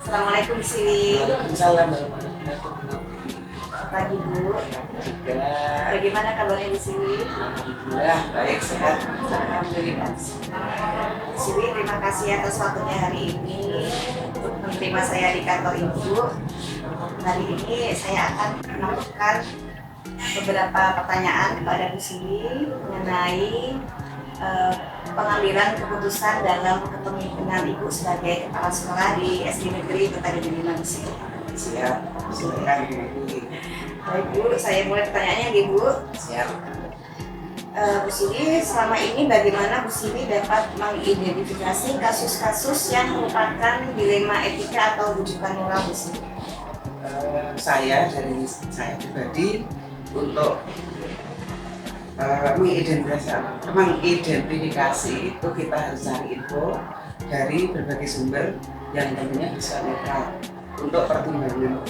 Assalamualaikum Bu Siwi. Salam Pagi Bu. juga. Bagaimana kabarnya Bu Siwi? Alhamdulillah baik sehat. Alhamdulillah. Bu Siwi, terima kasih atas waktunya hari ini untuk menerima saya di kantor Ibu. Hari ini saya akan menentukan beberapa pertanyaan kepada Bu Siwi mengenai pengambilan keputusan dalam kepemimpinan Ibu sebagai kepala sekolah di SD Negeri Kota Gede Manusia. Siap. Silakan Bu. Baik Bu, saya mulai pertanyaannya nih Bu. Siap. Bu Siwi, selama ini bagaimana Bu Siwi dapat mengidentifikasi kasus-kasus yang merupakan dilema etika atau rujukan moral Bu Siwi? Saya pribadi untuk mengidentifikasi itu kita harus cari info dari berbagai sumber yang tentunya bisa netral untuk pertimbangan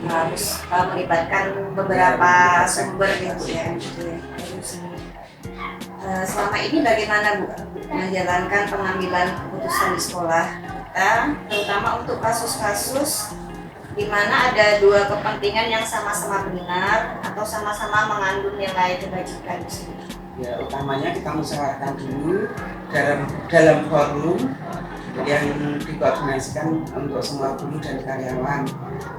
Harus melibatkan beberapa sumber gitu ya. Selama ini bagaimana Bu menjalankan pengambilan keputusan di sekolah kita, terutama untuk kasus-kasus di mana ada dua kepentingan yang sama-sama benar atau sama-sama mengandung nilai kebajikan. Ya, utamanya kita musyawarahkan dulu dalam forum yang dikoordinasikan untuk semua guru dan karyawan.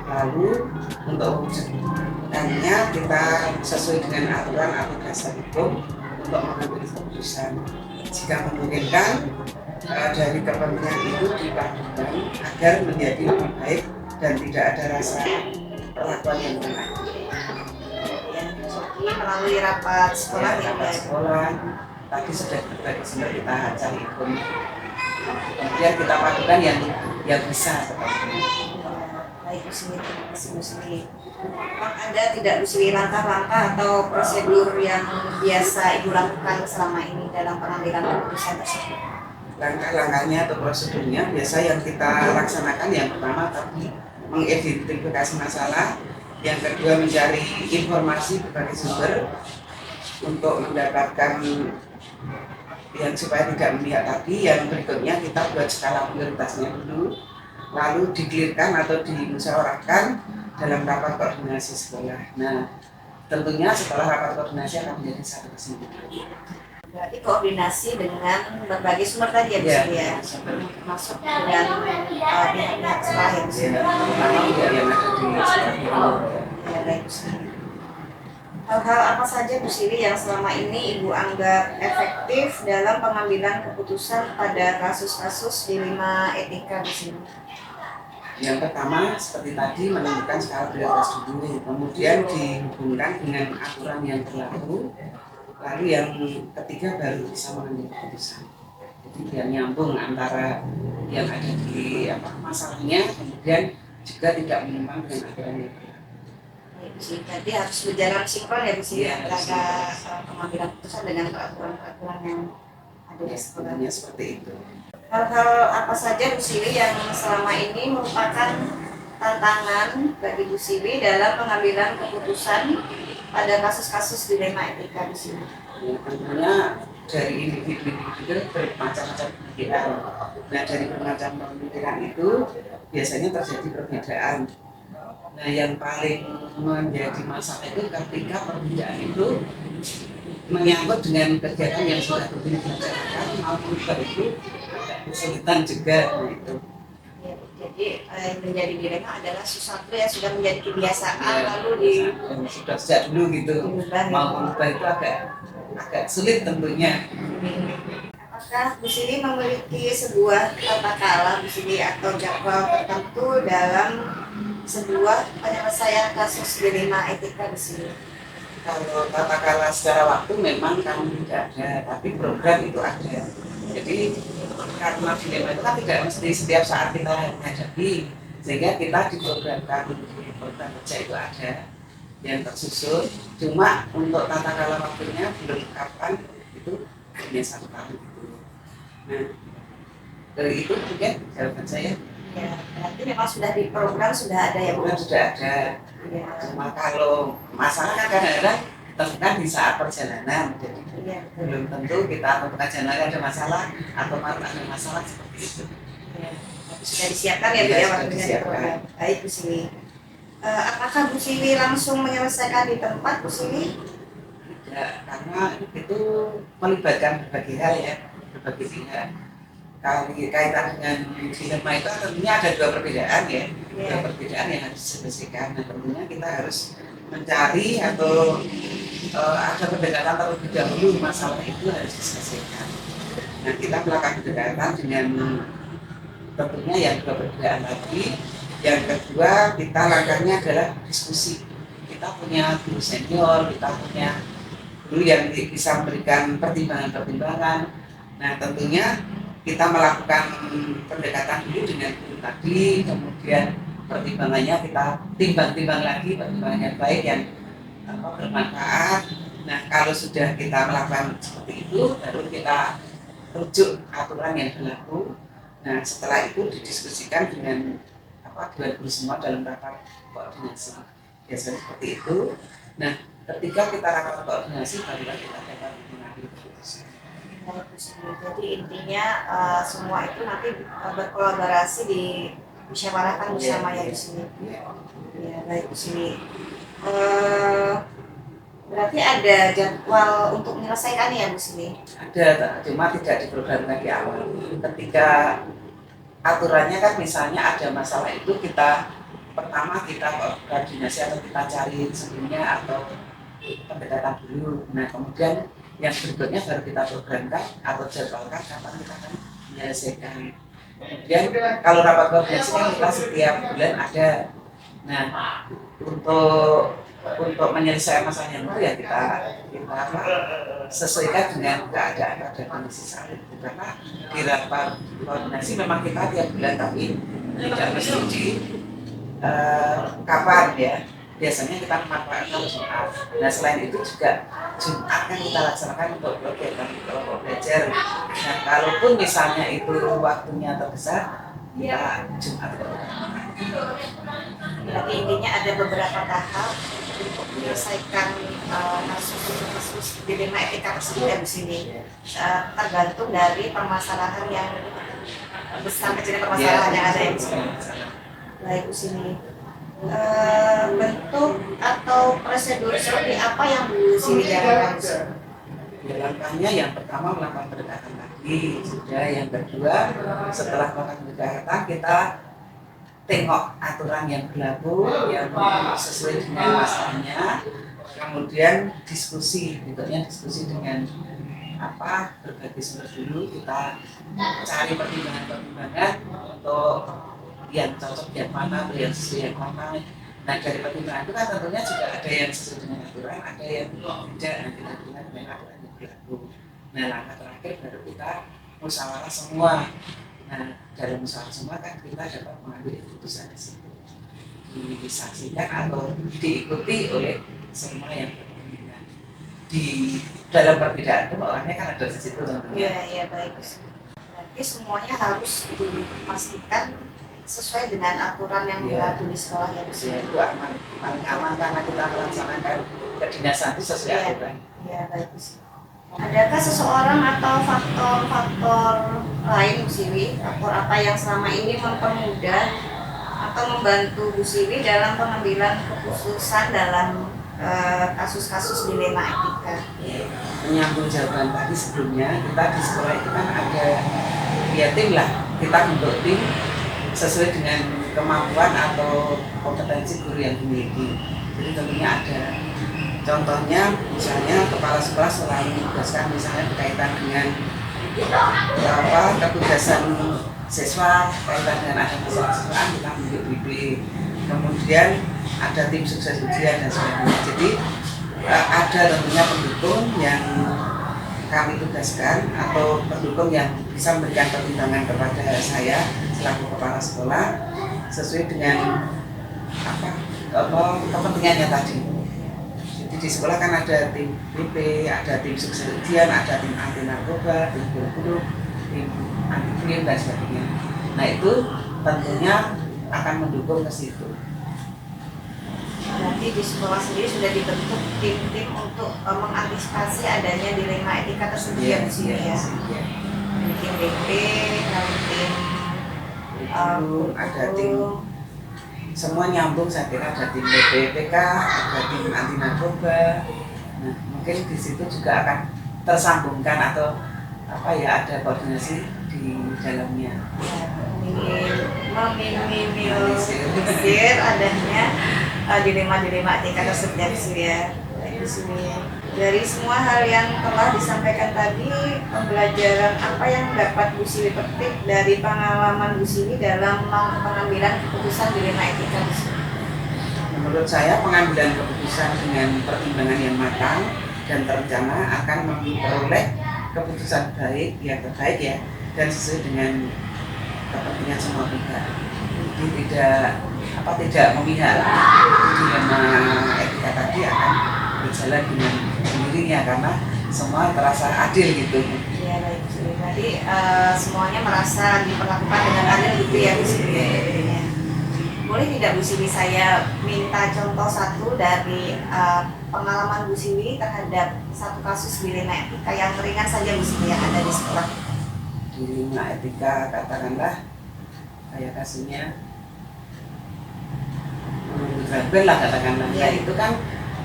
Lalu untuk wujudkannya kita sesuai dengan aturan atau dasar hukum untuk mengambil keputusan. Jika memungkinkan dari kepentingan itu dipadukan agar menjadi lebih baik dan tidak ada rasa perlakuan yang benar. Jadi melalui rapat sekolah Ya, rapat sekolah tadi sudah berbagi sumber kita cari info. Kemudian kita padukan yang bisa seperti baik Bu Siwi, terima kasih Bu Siwi. Ada tidak Bu Siwi langkah-langkah atau prosedur yang biasa Ibu lakukan selama ini dalam pengambilan keputusan tersebut? langkah-langkahnya atau prosedurnya biasa yang kita laksanakan. Yang pertama tadi mengidentifikasi masalah, yang kedua mencari informasi berbagai sumber untuk mendapatkan yang supaya tidak memihak tadi. Yang berikutnya kita buat skala prioritasnya dulu, lalu dikelirkan atau dimusyawarahkan dalam rapat koordinasi sekolah. Nah, tentunya setelah rapat koordinasi akan menjadi satu kesimpulan. Berarti koordinasi dengan berbagai sumber tadi ya Bu Siwi ya, termasuk dengan pihak-pihak sekolah ya Bu Siwi. Yang ada di sekolah. Ya, baik Bu Siwi. Hal-hal apa saja Bu Siwi yang selama ini Ibu anggap efektif dalam pengambilan keputusan pada kasus-kasus dilema etika Bu Siwi? Yang pertama seperti tadi menentukan skala prioritas dulu, kemudian dihubungkan dengan aturan yang berlaku, lalu yang ketiga baru bisa mengambil keputusan. Jadi biar nyambung antara yang ada di masalahnya, kemudian juga tidak menyimpang dengan aturan yang berlaku. Baik Bu Siwi, jadi harus berjalan sinkron ya Bu Siwi Ya, antara pengambilan keputusan dengan peraturan-peraturan yang ada di sekolah. Sebenarnya seperti itu. Hal-hal apa saja Bu Siwi yang selama ini merupakan tantangan bagi Bu Siwi dalam pengambilan keputusan pada kasus-kasus dilema etika Bu Siwi? Ya, tentunya dari individu-individu bermacam-macam pemikiran. Nah, dari bermacam pemikiran itu biasanya terjadi perbedaan. Nah, yang paling menjadi masalah itu ketika perbedaan itu menyangkut dengan kegiatan yang sudah rutin dilaksanakan maupun itu agak kesulitan juga gitu. Ya, jadi yang menjadi dilema adalah sesuatu yang sudah menjadi kebiasaan Ya, lalu yang sudah sejak dulu gitu diubah. mau berubah itu agak sulit tentunya. Apakah Bu Sili memiliki sebuah tata cara Bu Sili atau jadwal tertentu dalam sebuah penyelesaian kasus dilema etika Bu Sili? Kalau tata cara secara waktu memang kami tidak ada, tapi program itu ada. Jadi karena dilema itu kan tidak mesti setiap saat kita hadapi, sehingga kita diprogramkan program kerja itu ada yang tersusun. Cuma untuk tata cara waktunya belum kapan itu hanya 1 tahun itu. Nah, dari itu mungkin jawaban saya. Ya, berarti memang sudah di program sudah ada ya Bu? Program sudah ada. Ya. Cuma kalau masalah kan kadang-kadang ditemukan di saat perjalanan, jadi Ya. belum tentu kita tentukan jalan ada masalah atau malah ada masalah seperti itu. Ya. Sudah disiapkan ya Bu Ya, ya sudah waktunya di disiapkan. program. Baik Bu Sili. Apakah Bu Sili langsung menyelesaikan di tempat Bu Sili? Ya, karena itu melibatkan berbagai hal ya, berbagai pihak. Kaitan dengan dilema itu tentunya ada 2 perbedaan ya, 2 perbedaan yang harus diselesaikan. Nah, tentunya kita harus mencari atau ada pendekatan terlebih dahulu masalah itu harus diselesaikan. Nah, kita melakukan pendekatan dengan tentunya yang 2 perbedaan lagi. Yang kedua, kita langkahnya adalah diskusi. Kita punya guru senior, kita punya guru yang bisa memberikan pertimbangan-pertimbangan. Nah, tentunya kita melakukan pendekatan dulu dengan guru tadi, kemudian pertimbangannya kita timbang-timbang lagi, pertimbangan yang baik yang bermanfaat. Nah, kalau sudah kita melakukan seperti itu, baru kita rujuk aturan yang berlaku. Nah, setelah itu didiskusikan dengan Dewan Guru semua dalam rapat koordinasi. Biasanya seperti itu. Nah, ketika kita rapat koordinasi, barulah kita dapat mengambil keputusan. Jadi intinya semua itu nanti berkolaborasi di musyawarahkan bersama ya Bu Sili. Ya baik Bu Sili. Berarti ada jadwal untuk menyelesaikannya ya Bu Sili? Ada, cuma tidak diprogramkan di awal. Ketika aturannya kan misalnya ada masalah itu pertama kita koordinasi atau kita cari sebelumnya atau pendekatan dulu. Nah, kemudian yang berikutnya baru kita programkan atau jadwalkan kapan kita akan menyelesaikan. Kemudian kalau rapat koordinasi kan kita setiap bulan ada. Nah, untuk menyelesaikan masalahnya itu ya kita sesuaikan dengan keadaan pada kondisi saat itu. Karena di rapat koordinasi memang kita tiap bulan, tapi tidak mesti di kapan ya. Biasanya kita memanfaatkan Jumat. Nah, selain itu juga Jumat kan kita laksanakan untuk kelompok belajar. Nah, kalaupun misalnya itu waktunya terbesar, kita Jumat. Berarti intinya ada beberapa tahap untuk menyelesaikan kasus dilema etika tersebut di sini. Tergantung dari permasalahan yang besar kecilnya permasalahan yang ada di sini. Baik Bu Sili. Bentuk atau prosedur seperti apa yang Bu Sili jalankan? Langkahnya yang pertama melakukan pendekatan lagi, sudah. Yang kedua, setelah melakukan pendekatan kita tengok aturan yang berlaku yang sesuai dengan masalahnya, kemudian diskusi, bentuknya diskusi dengan berbagai sumber dulu, kita cari pertimbangan-pertimbangan untuk yang cocok yang mana, yang sesuai yang mana. Nah, dari pertimbangan itu kan tentunya juga ada yang sesuai dengan aturan, ada yang tidak, tidak dengan aturan yang berlaku. Nah, langkah terakhir baru kita musyawarah semua. Nah, dalam musyawarah semua kan kita dapat mengambil keputusan di situ, disaksikan atau diikuti oleh semua yang berkepentingan. Di dalam perbedaan itu orangnya kan ada di situ tentunya. Iya baik. Berarti semuanya harus dipastikan sesuai dengan aturan yang berlaku di sekolah ya Bu Sili. Itu aman, paling aman karena kita melaksanakan kedinasan itu sesuai aturan. Iya baik Bu Sili. Adakah seseorang atau faktor-faktor lain Bu Sili, faktor apa yang selama ini mempermudah atau atau membantu Bu Siwi dalam pengambilan keputusan dalam kasus-kasus dilema etika. Menyambung jawaban tadi sebelumnya, kita di sekolah itu kan ada ya tim lah, kita bentuk tim sesuai dengan kemampuan atau kompetensi guru yang dimiliki. Jadi tentunya ada contohnya, misalnya kepala sekolah selalu menugaskan misalnya berkaitan dengan ketugasan siswa, kaitan dengan ada masalah siswaan kita membentuk BB. Kemudian ada tim sukses ujian dan sebagainya. Jadi ada tentunya pendukung yang kami tugaskan atau pendukung yang bisa memberikan pertimbangan kepada saya selaku kepala sekolah sesuai dengan kepentingannya tadi. Jadi di sekolah kan ada tim BP, ada tim sukses ujian, ada tim anti narkoba, tim guru, tim anti bullying dan sebagainya. Nah itu tentunya akan mendukung ke situ. Berarti di sekolah sendiri sudah dibentuk tim-tim untuk mengantisipasi adanya dilema etika tersebut ya Bu Siwi ya. Tim BP, tim ada tim, semua nyambung, saya kira ada tim BPK, ada tim anti narkoba. Nah mungkin di situ juga akan tersambungkan atau ada koordinasi di dalamnya. Meminimalisir adanya dilema-dilema etika tersebut ya. Dari semua hal yang telah disampaikan tadi, pembelajaran apa yang dapat Bu Siwi petik dari pengalaman Bu Siwi dalam pengambilan keputusan dilema etika? Menurut saya pengambilan keputusan dengan pertimbangan yang matang dan terencana akan memperoleh keputusan baik yang terbaik ya, dan sesuai dengan kepentingan semua pihak. Jadi tidak memihak. Dilema etika tadi akan berjalan dengan sendirinya karena semua terasa adil gitu. Iya baik. Jadi semuanya merasa diperlakukan dengan adil gitu ya Bu Siwi. Boleh tidak Bu Siwi saya minta contoh satu dari pengalaman Bu Siwi terhadap satu kasus dilema etika yang ringan saja Bu Siwi yang ada di sekolah? Dilema etika katakanlah kayak kasusnya Grabel lah katakanlah. Ya itu kan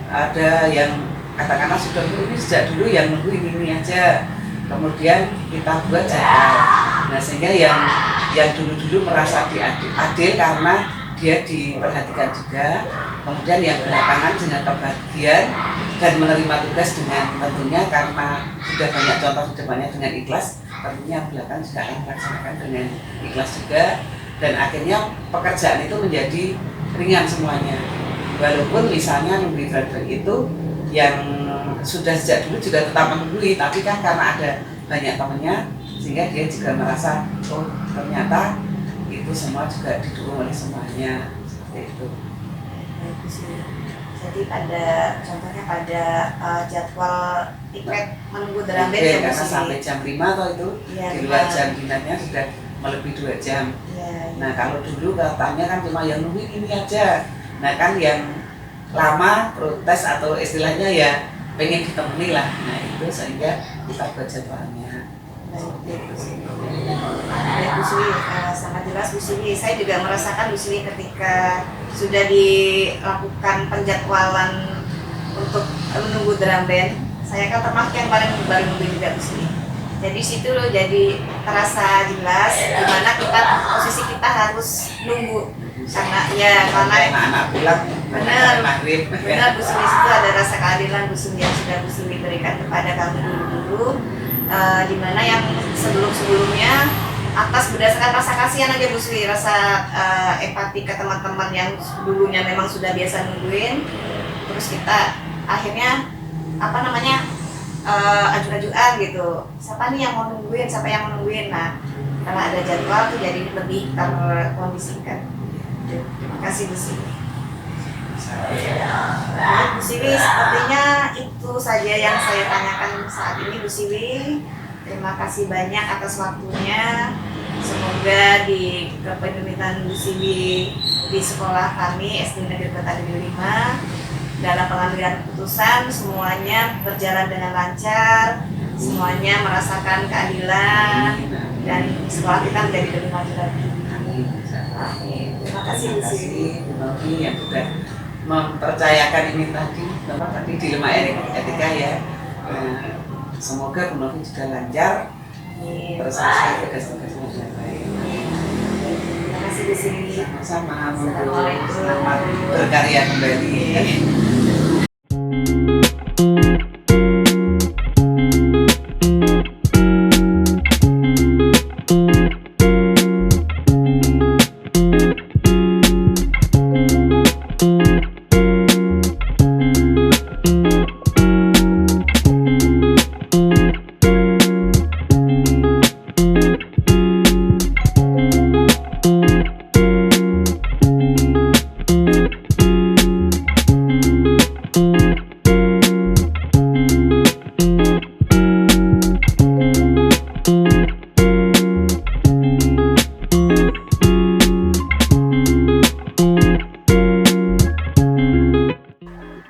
ada yang katakanlah sudah ini sejak dulu yang nunggu ini aja, kemudian kita buat jadwal. Nah sehingga yang dulu merasa adil karena dia diperhatikan juga, kemudian yang belakangan dengan kebahagiaan dan menerima tugas dengan tentunya karena sudah banyak contoh sudah banyak dengan ikhlas, tentunya belakangan juga akan melaksanakan dengan ikhlas juga, dan akhirnya pekerjaan itu menjadi ringan semuanya. Walaupun misalnya nunggu driver itu yang sudah sejak dulu juga tetap menunggui, tapi kan karena ada banyak temannya sehingga dia juga merasa oh ternyata itu semua juga didukung oleh semuanya seperti itu. Jadi contohnya pada jadwal tiket menunggu drum band ya karena sampai jam 5 atau itu ya, di luar jam dinarnya sudah melebihi 2 jam. Ya. Nah kalau dulu katanya kan cuma yang nunggu ini aja. Nah kan yang lama protes atau istilahnya ya pengen ditemani lah. Nah itu sehingga kita buat jadwalnya. Baik Bu Siwi, sangat jelas Bu Siwi. Saya juga merasakan Bu Siwi ketika sudah dilakukan penjadwalan untuk menunggu drum band. Saya kan termasuk yang paling baru nunggu juga Bu Siwi. Jadi situ loh jadi terasa jelas gimana posisi kita harus nunggu karena anak pulang benar Bu Siwi, itu ada rasa keadilan Bu Siwi yang sudah Bu Siwi berikan kepada kami dulu dimana yang sebelumnya atas berdasarkan rasa kasihan aja Bu Siwi, rasa empati ke teman-teman yang dulunya memang sudah biasa nungguin, terus kita akhirnya aju-ajuan gitu, siapa nih yang mau nungguin, siapa yang mau nungguin. Nah karena ada jadwal tuh jadi lebih terkondisikan. Terima kasih Bu Siwi. Bu Siwi, sepertinya itu saja yang saya tanyakan saat ini Bu Siwi. Terima kasih banyak atas waktunya. Semoga di kepemimpinan Bu Siwi di sekolah kami SD Negeri Kota Negeri 5 dalam pengambilan keputusan semuanya berjalan dengan lancar, semuanya merasakan keadilan dan sekolah kita menjadi lebih maju lagi. Terima kasih Bu Sri. Bu Novi yang sudah mempercayakan ini tadi dilema etika ya. Semoga Bu Novi juga lancar selesai tugas-tugasnya dengan baik. Terima kasih Bu Sri. Sama-sama, Assalamualaikum. selamat berkarya kembali.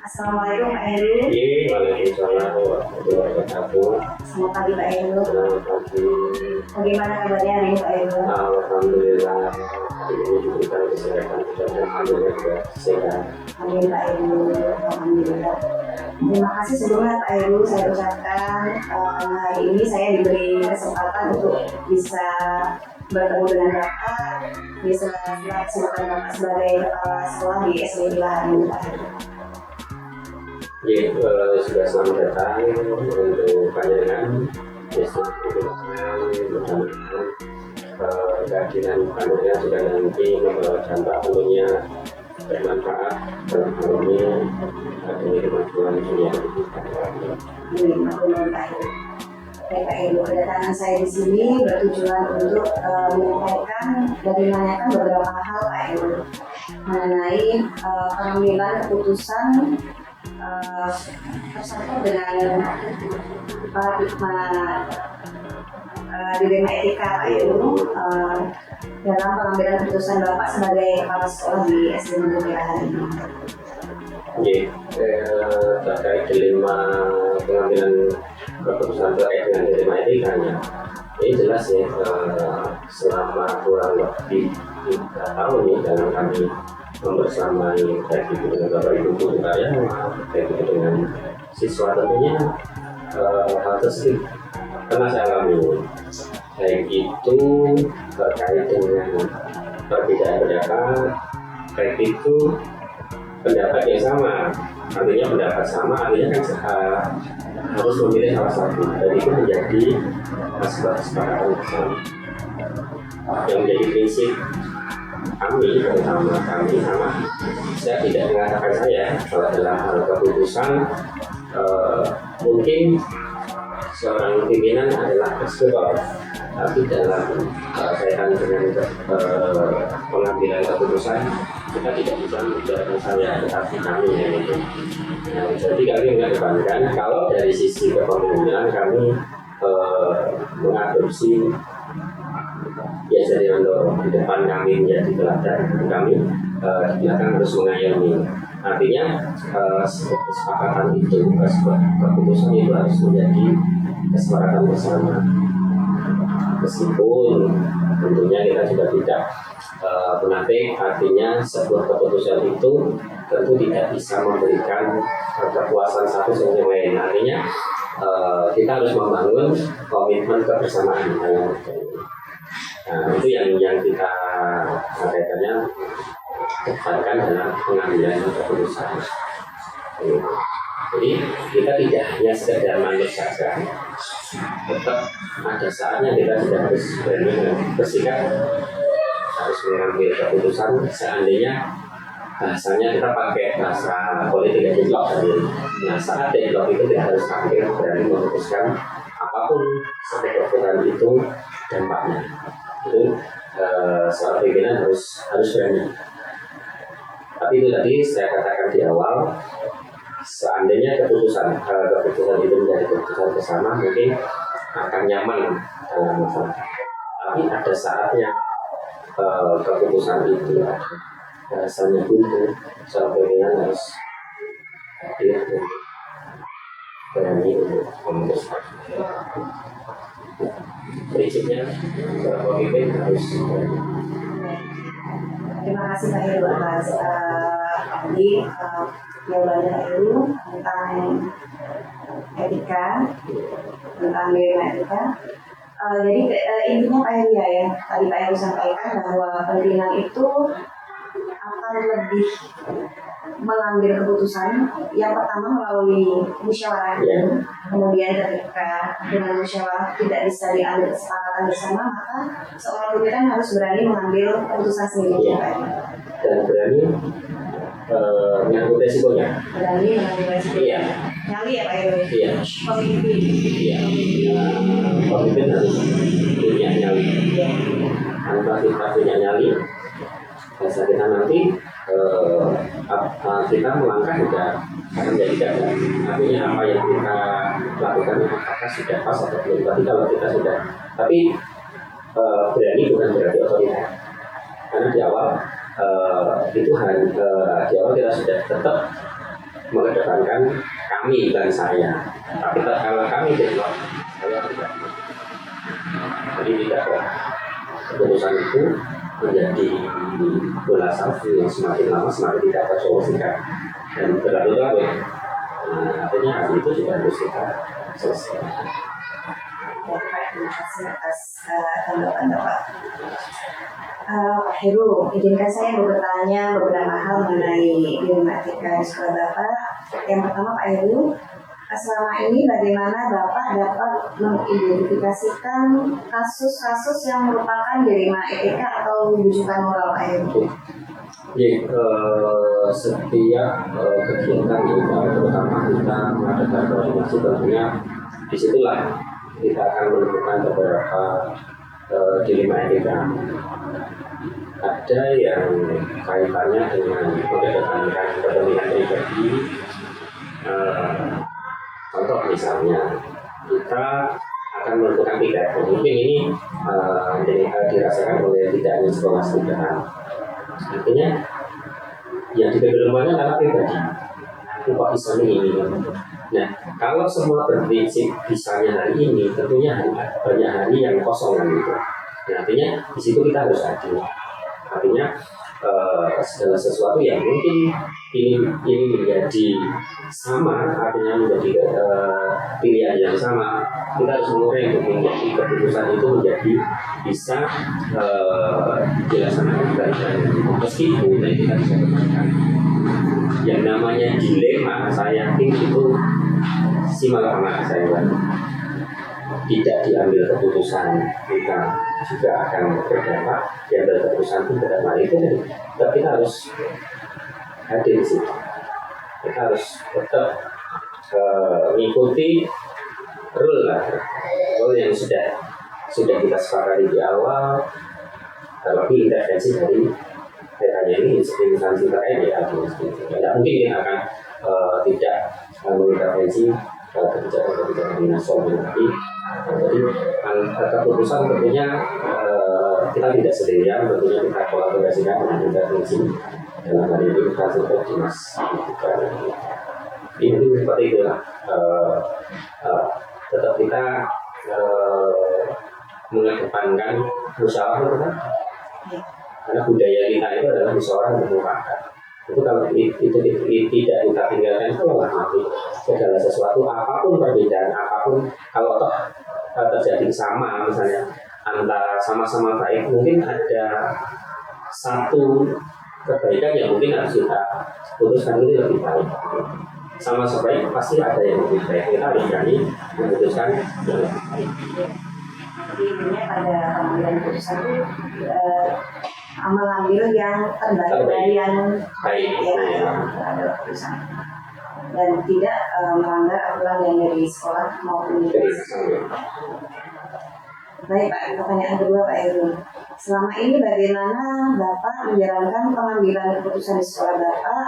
Assalamualaikum Pak Heru. Waalaikumsalam warahmatullahi wabarakatuh. Selamat pagi Pak Heru. Selamat pagi. Bagaimana kabarnya hari ini Pak Heru? Alhamdulillah hari ini diberikan kesehatan dan alhamdulillah juga sehat. Amin Pak Heru. Alhamdulillah. Terima kasih sebelumnya Pak Heru saya ucapkan karena hari ini saya diberi kesempatan untuk bisa bertemu dengan Bapak, bisa melaksanakan Bapak sebagai kepala sekolah di SD Bilahan ini Pak Heru. Sudah selamat datang untuk panjenengan. Mudah-mudahan kehadiran panjenengan juga nanti membawa dampak tentunya bermanfaat dalam hal ini demi kemajuan dunia. Amin, Pak Heru. Baik Pak Heru, kedatangan saya di sini bertujuan untuk menyampaikan dan menanyakan beberapa hal Pak Heru mengenai pengambilan keputusan tersangkut dengan paradigma dilema etika Pak Heru dalam pengambilan keputusan Bapak sebagai kepala sekolah di SD Negeri Bilahan ini. Terkait dilema pengambilan keputusan terkait dengan dilema etikanya, ini jelas ya, selama kurang lebih 3 tahun nih dalam kami membersamai baik itu dengan Bapak Ibu guru saya, baik itu dengan siswa, tentunya hal tersebut pernah saya alami, baik itu terkait dengan perbedaan pendapat, baik itu pendapat yang sama, artinya pendapat sama artinya kan harus memilih salah satu, dan itu menjadi sebuah kesepakatan bersama yang menjadi prinsip kami, terutama kami sama. Saya tidak mengatakan saya kalau dalam hal keputusan mungkin seorang pimpinan adalah eksekutor, tapi dalam kaitan dengan pengambilan keputusan kita tidak bisa membicarakan saya, tetapi kami yang itu. Jadi kami mengedepankan kalau dari sisi kepemimpinan kami mengadopsi ya, jadi untuk di depan kami menjadi teladan, kami di belakang harus mengayomi. Artinya kesepakatan itu, keputusan itu harus menjadi kesepakatan bersama. Meskipun tentunya kita juga tidak munafik, artinya sebuah keputusan itu tentu tidak bisa memberikan kepuasan satu sama yang lain. Artinya kita harus membangun komitmen kebersamaan. Nah, itu yang kita kaitannya tekankan dalam pengambilan keputusan. Jadi kita tidak hanya sekedar manut saja, tetap ada saatnya kita sudah harus berani bersikap, harus mengambil keputusan. Seandainya bahasanya kita pakai bahasa politik ya, deadlock tadi. Nah, saat deadlock itu kita harus tampil berani memutuskan apapun sampai keputusan itu dampaknya. Itu seorang pimpinan harus berani. Tapi itu tadi saya katakan di awal, seandainya keputusan itu menjadi keputusan bersama, mungkin akan nyaman dalam masalah. Tapi ada saatnya keputusan itu rasanya buntu, seorang pimpinan harus hadir untuk berani untuk memutuskan. Prinsipnya seorang pemimpin harus berani. Terima kasih Pak Heru atas jawabannya Pak Heru tentang etika, tentang nilai etika. Jadi intinya Pak Heru ya, tadi Pak Heru sampaikan bahwa pimpinan itu akan lebih mengambil keputusan yang pertama melalui musyawarah, kemudian ketika dengan musyawarah tidak bisa diambil kesepakatan bersama, maka seorang pimpinan harus berani mengambil keputusan sendiri, Pak. Dan berani mengambil resikonya. Berani mengambil resiko. Iya. Nyali ya Pak Heru. Iya. Pemimpin. Iya. Pemimpin harus punya nyali. Iya. Tanpa kita punya nyali, bahasa kita nanti kita melangkah juga akan menjadi gagal. Artinya apa yang kita lakukan apakah sudah pas atau belum. Tapi kalau kita sudah, tapi berani bukan berarti otoriter. Karena di awal di awal kita sudah tetap mengedepankan kami dan saya. Tapi kalau kami deadlock, saya tidak. Jadi tidak keputusan itu menjadi bola salju yang semakin lama semakin tidak tersolusikan dan berlarut-larut. Artinya hal itu juga harus kita selesaikan. Terima kasih atas tanggapan Bapak. Pak Heru, izinkan saya bertanya beberapa hal mengenai etika di sekolah Bapak. Yang pertama Pak Heru, selama ini bagaimana Bapak dapat mengidentifikasikan kasus-kasus yang merupakan dilema etika atau rujukan moral Pak Heru? Ya, setiap kegiatan kita, terutama kita mengadakan koordinasi, tentunya disitulah kita akan menemukan beberapa dilema etika. Ada yang kaitannya dengan mengedepankan kepentingan pribadi. Contoh misalnya, kita akan menentukan tiket. Mungkin ini dirasakan oleh tidak hanya sekolah student. Artinya, yang dikedepankan karena pribadi. Upah misalnya ini. Nah, kalau semua berprinsip misalnya hari ini, tentunya banyak hari yang kosong kan gitu. Nah, artinya di situ kita harus adil. Artinya segala sesuatu yang mungkin ini menjadi sama, artinya menjadi pilihan yang sama, kita harus mengurai untuk menjadi keputusan itu menjadi bisa dilaksanakan dengan baik. Meskipun kita bisa katakan yang namanya dilema, saya yakin itu simalakama saya tidak diambil keputusan kita juga akan berdampak. Diambil keputusan itu berdampak itu, tapi kita harus hadir di situ. Kita harus tetap mengikuti rule yang sudah kita sepakati di awal. Terlebih intervensi dari petanya ini instansi terkait ya, tidak mungkin kita akan tidak mengintervensi kebijakan nasional. Jadi keputusan tentunya kita tidak sendirian, tentunya kita kolaborasikan dengan intervensi dalam hal ini kita sebut dinas pendidikan. Ini seperti itu lah. Tetap kita mengedepankan musyawarah itu kan, karena budaya kita itu adalah musyawarah mufakat. Itu kalau itu tidak kita tinggalkan, kalau nanti segala sesuatu apapun perbedaan apapun, kalau toh terjadi sama misalnya antara sama-sama baik, mungkin ada satu kebaikan yang mungkin harus kita putuskan itu lebih baik. Sama sebaik pasti ada yang lebih baik, kita harus berani memutuskan yang lebih baik. Jadi intinya pada pengambilan keputusan itu mengambil yang terbaik dari yang baik terhadap keputusan dan tidak melanggar aturan yang dari sekolah maupun dari Baik Pak, pertanyaan kedua Pak Heru. Selama ini bagaimana Bapak menjalankan pengambilan keputusan di sekolah Bapak,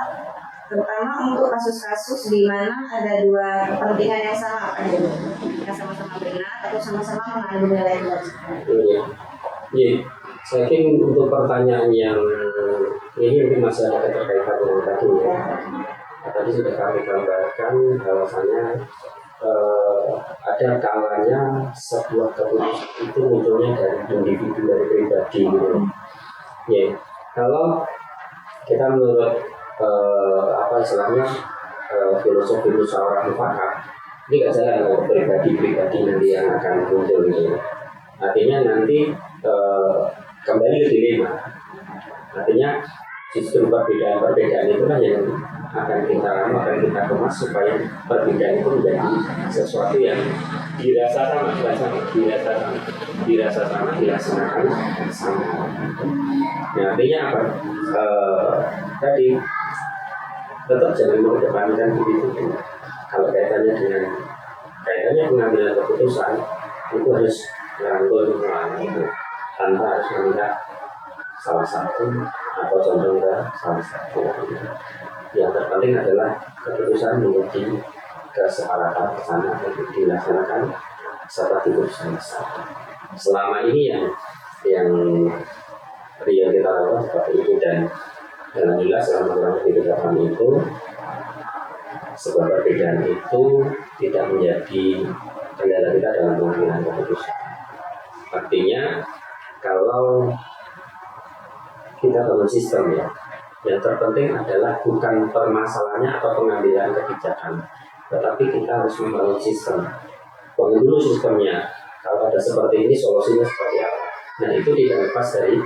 terutama untuk kasus-kasus di mana ada dua kepentingan yang sama Pak Heru, yang sama-sama benar atau sama-sama mengandung nilai kebajikan? Iya, saya yakin untuk pertanyaan yang ini mungkin masih ada keterkaitan dengan tadi ya. Tadi sudah kami gambarkan bahwasanya ada kalanya sebuah keputusan itu munculnya dari individu, dari pribadi gitu. Ya, Kalau kita menurut apa istilahnya filosofi musyawarah mufakat, ini nggak jalan kalau pribadi-pribadi nanti yang akan muncul gitu. Artinya nanti kembali ke dilema. Artinya justru perbedaan itulah yang akan kita kemas supaya perbedaan itu menjadi sesuatu yang dirasa sama, dilaksanakan sama. Nah, artinya apa? Tadi tetap jangan mengedepankan begitu. Kalau kaitannya pengambilan keputusan itu harus merangkul itu tanpa harus meminta salah satu atau condong ke salah satu. Yang terpenting adalah keputusan menjadi kesepakatan bersama untuk dilaksanakan seperti keputusan bersama. Selama ini yang kita lakukan seperti itu, dan alhamdulillah selama kurang lebih 3 tahun itu sebuah perbedaan itu tidak menjadi kendala kita dalam pengambilan keputusan. Artinya kalau kita bangun sistem yang terpenting adalah bukan permasalahannya atau pengambilan kebijakan, tetapi kita harus membangun sistem. Bangun dulu sistemnya. Kalau ada seperti ini, solusinya seperti apa? Nah, itu tidak lepas dari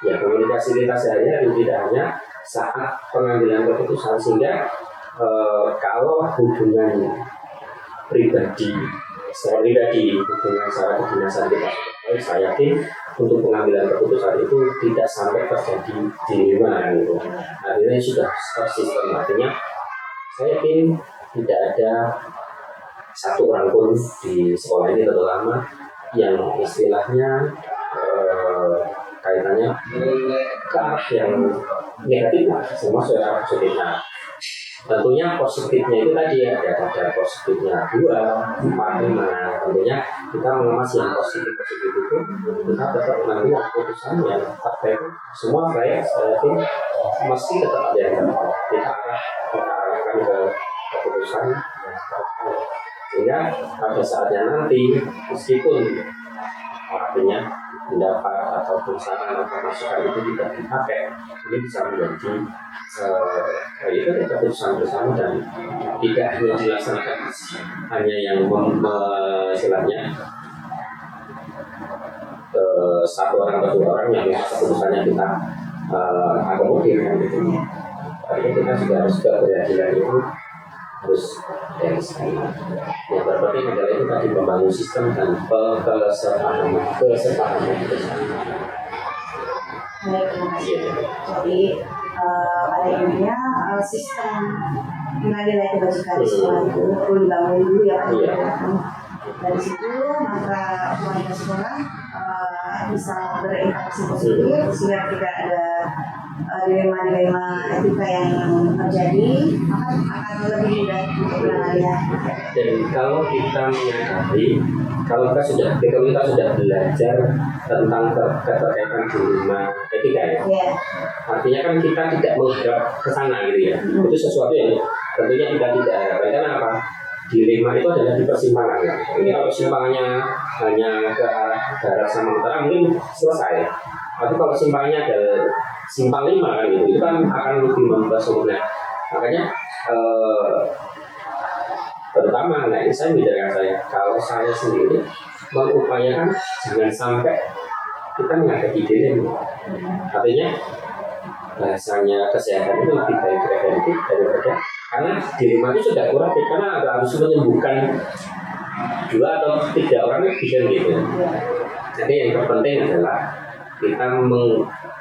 komunikasi kita sehari-hari, tidak hanya saat pengambilan keputusan, sehingga kalau hubungan pribadi, hubungan secara kedinasan kita, saya yakin untuk pengambilan keputusan itu tidak sampai terjadi dilema gitu. Artinya sudah tersistem. Artinya saya yakin tidak ada satu orang pun di sekolah ini terutama yang istilahnya kaitannya ke arah yang negatif, semua sudah positifnya. Tentunya positifnya itu tadi ada positifnya 2, 4, 5. Tentunya kita mengemas yang positif itu, kita tetap mengambil keputusan yang terbaik. Semua baik, saya yakin mesti tetap ada yang kita arahkan ke keputusan yang terbaik. Sehingga pada saatnya nanti, meskipun artinya pendapat ataupun saran atau masukan itu tidak dipakai, ini bisa menjadi itu keputusan bersama dan tidak hanya dilaksanakan hanya yang istilahnya satu orang atau 2 orang yang keputusannya kita akomodir gitu. Artinya kita juga harus keberhasilan itu harus dari sana. Yang terpenting adalah itu tadi membangun sistem dan kesepahaman bersama. Baik, terima kasih. Jadi pada intinya sistem pengadilan kebajikan di sekolah itu perlu dibangun dulu ya Pak. Dari situ maka warga sekolah bisa berinteraksi positif sehingga tidak ada dilema-dilema etika yang terjadi, maka akan lebih mudah untuk menangani. Dan kalau kita menyadari, kalau kita sudah belajar tentang keterkaitan dilema etika artinya kan kita tidak mengharap ke sana gitu ya. Itu sesuatu yang tentunya kita tidak harapkan. Karena apa? Dilema itu adalah di persimpangan. Ini kalau simpangannya hanya ke arah barat sama utara mungkin selesai. Tapi kalau simpangannya ada simpang 5 kan gitu, itu kan akan lebih mempersulit. Makanya terutama ini saya bicara saya, kalau saya sendiri mengupayakan jangan sampai kita menghadapi dilema. Artinya bahasanya kesehatan itu lebih baik preventif daripada, karena dilema itu sudah kuratif, karena harus menyembuhkan 2 atau 3 orang bisa gitu. Jadi yang terpenting adalah kita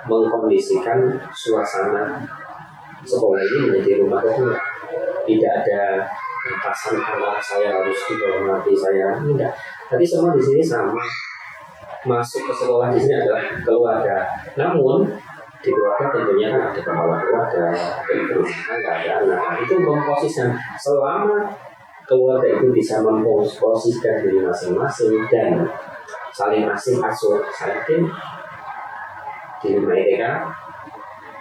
mengkondisikan suasana sekolah ini menjadi rumah kedua. Tidak ada batasan anak saya harus dihormati, saya enggak. Tapi semua di sini sama. Masuk ke sekolah di sini adalah keluarga. Namun di keluarga tentunya kan ada kepala keluarga, ada ibu, ada anak. Itu memposisikan selama keluarga itu bisa memposisikan diri masing-masing dan saling asing asuh, saya yakin di mereka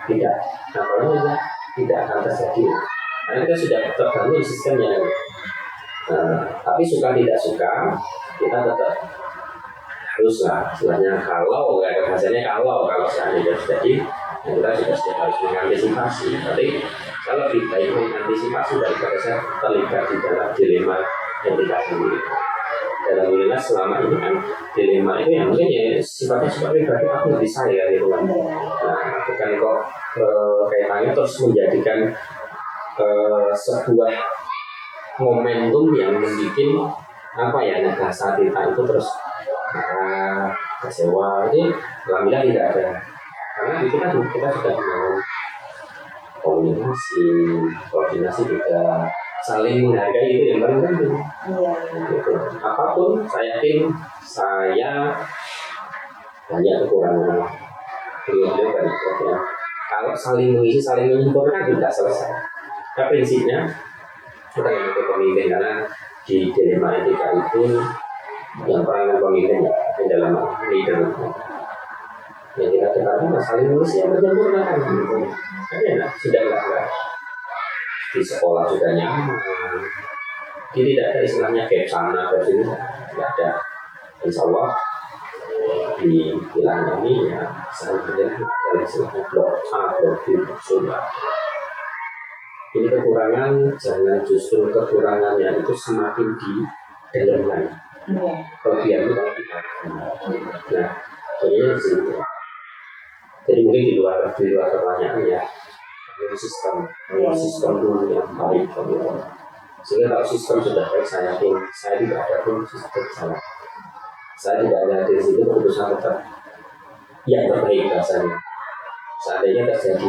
tidak akan terjadi. Karena kita sudah terbangun sistemnya. Tapi suka tidak suka kita tetap haruslah istilahnya kalau nggak ada bahasanya kalau seandainya terjadi ya kita juga sudah harus mengantisipasi. Tapi kalau lebih baik mengantisipasi daripada saya terlibat di dalam dilema yang kita sendiri. Alhamdulillah selama ini kan dilema itu yang mungkin ya sifatnya seperti berarti aku bisa ya gitu kan. Nah bukan kok kaitannya terus menjadikan sebuah momentum yang membuat apa ya bahasa kita itu terus kecewa. Ini alhamdulillah tidak ada, karena di kita sudah membangun koordinasi juga, saling menghargai, itu yang paling penting. Gitu. Apapun saya yakin saya banyak kekurangan, beliau banyak kekurangan. Kalau saling mengisi, saling menyempurnakan tidak selesai. Nah, prinsipnya kita yang untuk pemimpin, karena di dilema etika itu yang peranan pemimpin ya dalam leader yang kita tekankan saling mengisi yang menyempurnakan gitu. Tapi ya sudah enggak di sekolah juga nyaman, jadi tidak ada istilahnya gap sana gap sini, tidak ada. Insya Allah di wilayah ini ya saling berjalan dalam istilahnya blok A, blok B, blok. Ini kekurangan, jangan justru kekurangannya itu semakin di dalam lagi. Kelebihan itu kalau kita. Nah, soalnya di sini. Jadi mungkin di luar pertanyaan ya, sistem dulu yang baik. Sehingga kalau sistem sudah baik, saya yakin saya tidak ada pun sistem salah. Saya tidak ada di situ keputusan tetap yang terbaik rasanya. Seandainya terjadi